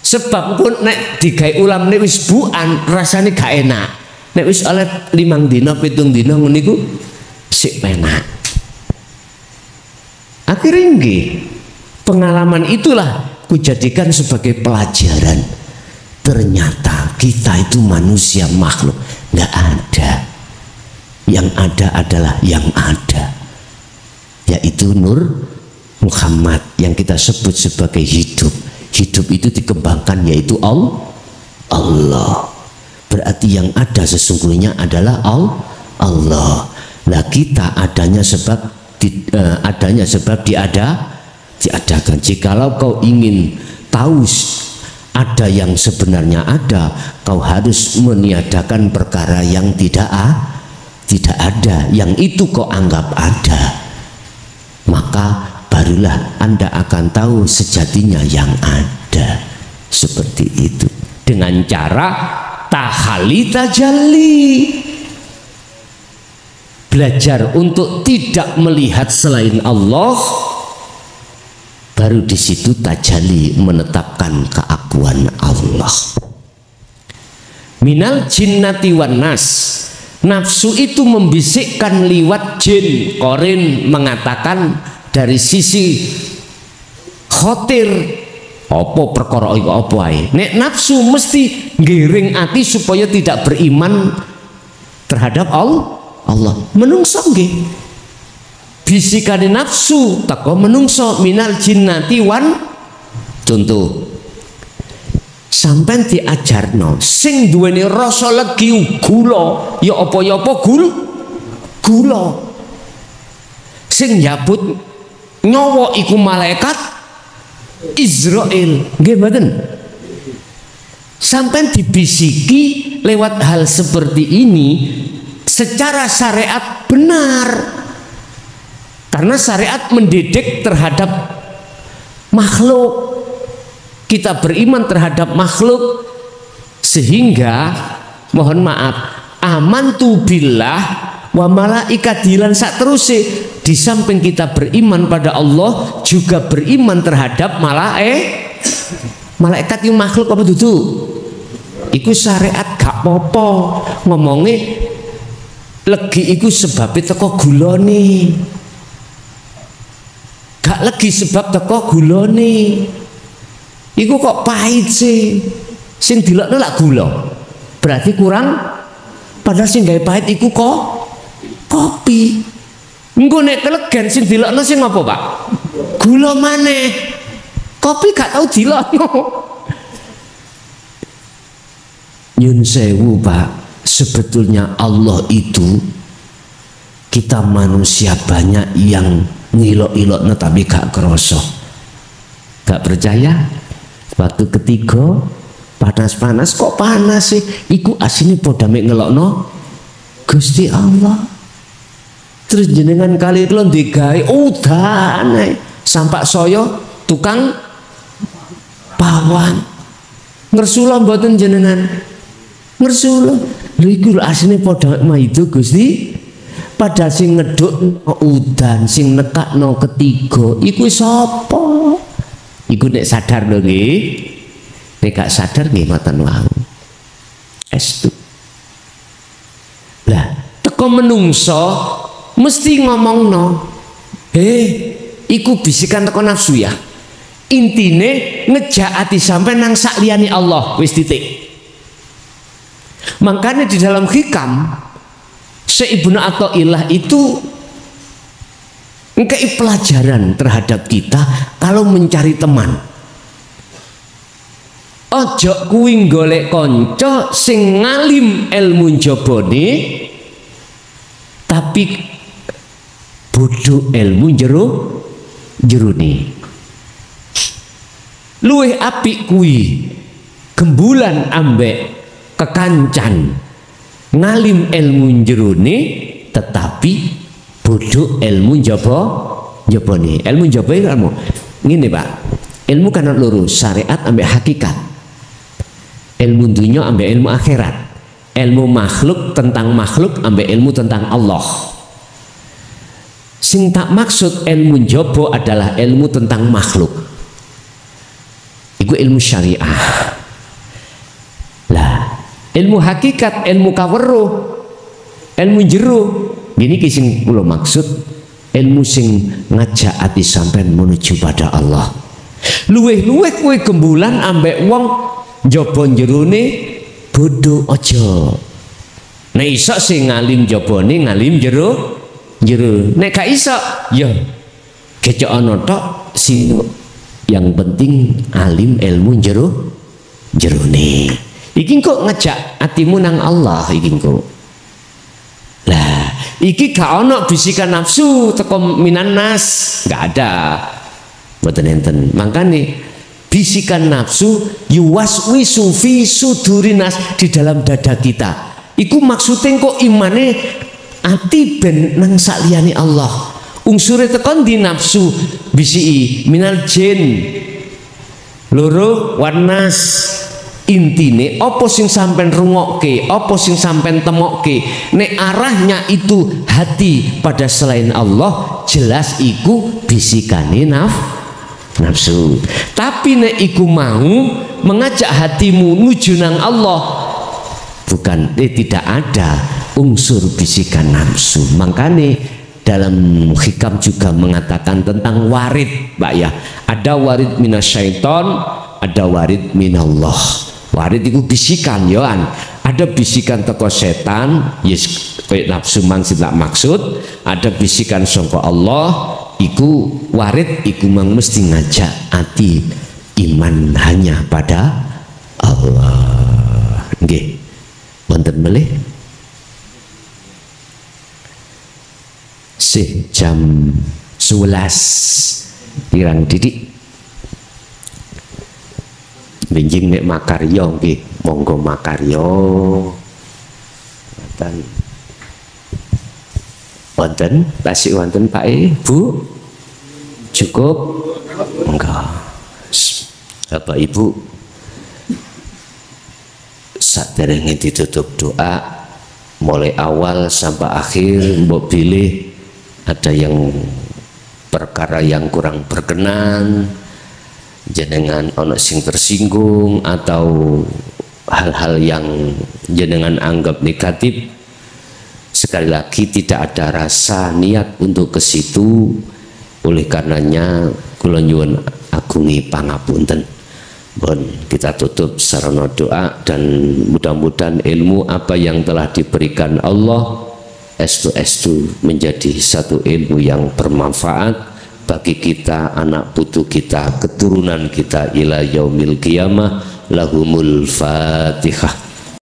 Sebab pun nek digawe ulam nek wis bukan rasane gak enak. Nek wis oleh 5 dina 7 dina ngono iku sik penak. Akhirnya nggih, pengalaman itulah kujadikan sebagai pelajaran. Ternyata kita itu manusia makhluk nggak ada. Yang ada adalah yang ada, yaitu Nur Muhammad yang kita sebut sebagai hidup. Hidup itu dikembangkan yaitu Allah. Berarti yang ada sesungguhnya adalah Allah. Nah kita adanya sebab diadakan. Jikalau kau ingin tahu ada yang sebenarnya ada, kau harus meniadakan perkara yang tidak ada, yang itu kau anggap ada, maka barulah Anda akan tahu sejatinya yang ada. Seperti itu dengan cara tahali tajalli, belajar untuk tidak melihat selain Allah, baru di situ tajalli menetapkan keakuan Allah. Minal jinnati wan nas, nafsu itu membisikkan liwat jin. Korin mengatakan dari sisi khotir apa perkara iku apa ae. Nek nafsu mesti ngiring ati supaya tidak beriman terhadap Allah. Menungso nggih. Bisikane nafsu teko menungso minal jinnati wan. Contoh sampean diajarno sing duweni rasa legi gula ya apa gula. Sing nyabut nyawa iku malaikat Israel, nggih mboten? Sampean dibisiki lewat hal seperti ini secara syariat benar. Karena syariat mendidik terhadap makhluk. kita beriman terhadap makhluk, sehingga mohon maaf, amantu billah wa malaikatihi lan sak teruse, di samping kita beriman pada Allah juga beriman terhadap malaikat yang makhluk apa dudu? Iku syariat gak popo ngomongnya legi iku sebabnya teko gulone, gak legi sebab teko gulone, iku kok pahit sih, sing dilokno lak gula, berarti kurang, padahal sing gawe pahit iku kok kopi. Engko nek kelegen sing dilokno sing apa, Pak? Gula maneh. Kopi gak tau dilokno. Nyun sewu, Pak, sebetulnya Allah itu, kita manusia banyak yang ngilok-ilokno tapi gak kerosok. Gak percaya? Waktu ketiga panas-panas, kok panas sih? Iku asine padha mek ngelokno Gusti Allah. Terus jenengan kali itu digawe udan sampak soyo tukang pawang ngersula mboten jenengan ngersula lho iku asline padha maido Gusti, padahal sing ngeduk udan sing nekakno ketiga iku sapa? Iku nek sadar lho nggih, nek gak sadar nggih mboten wau estu. Lah teko menungso mesti ngomongno, iku bisikan teko nafsu ya. Intine ngejak ati sampai nang sak liyane Allah, wis titik. Makanya di dalam hikam Syekh Ibnu Athaillah itu ngkei pelajaran terhadap kita kalau mencari teman. Ojo kuwi golek kanca sing ngalim ilmu jabone tapi bodoh ilmu jerone. Luwih apik kuwi gembulan ambek kekancan ngalim ilmu jerone tetapi bodoh ilmu jabone. Ilmu jabone ilmu ngene, Pak. Ilmu kan loro, syariat ambek hakikat. Ilmu dunia ambek ilmu akhirat. Ilmu makhluk tentang makhluk ambek ilmu tentang Allah. Sing tak maksud ilmu jaba adalah ilmu tentang makhluk. Iku ilmu syariah. Lah, ilmu hakikat, ilmu kaweruh, ilmu jero. Gini ki sing kula maksud, ilmu sing ngajak ati sampean menuju pada Allah. Luweh-luweh kowe gembulan ambek wong jaba jerone bodoh aja. Nek iso sing ngalim jabane ngalim jero. Nek gak iso ya kecok ana tok sing yang penting alim ilmu jerone. Iki kok ngejak atimu nang Allah iki kok. Lah, iki gak ana bisikan nafsu teko minan nas, gak ada. Mboten enten. Makane bisikan nafsu yuwaswisu fi sudurinas di dalam dada kita. Iku maksudnya kok imane ati ben nang sakliyane Allah. Unsure tekan di nafsu bisi minal jin loro warnas. Intine apa sing sampean rungokke, apa sing sampean temokke, nek arahnya itu hati pada selain Allah, jelas iku bisikane nafsu. Tapi nek iku mau mengajak hatimu nuju nang Allah, bukan tidak ada unsur bisikan nafsu. Makanya dalam hikam juga mengatakan tentang warid, Pak ya. Ada warid minasyaiton, ada warid minallah. Warid itu bisikan yoan. Ada bisikan teko setan, yes kayak nafsu mang sing tak maksud. Ada bisikan sangka Allah, iku warid iku mang mesti ngajak ati iman hanya pada Allah. Nggih. Wonten melih jam 11 pirang didik benjing nek makaryo nggih monggo makaryo wonten tasik wonten Pak Bu cukup enggak Bapak Ibu, saderenge ditutup doa mulai awal sampai akhir mbok pilih ada yang perkara yang kurang berkenan, jenengan ono sing tersinggung atau hal-hal yang jenengan anggap negatif, sekali lagi tidak ada rasa niat untuk ke situ. Oleh karenanya kula nyuwun agungi pangapunten. Bon, kita tutup sarana doa dan mudah-mudahan ilmu apa yang telah diberikan Allah estu menjadi satu ilmu yang bermanfaat bagi kita, anak putu kita, keturunan kita ila yaumil qiyamah. Lahumul Fatihah.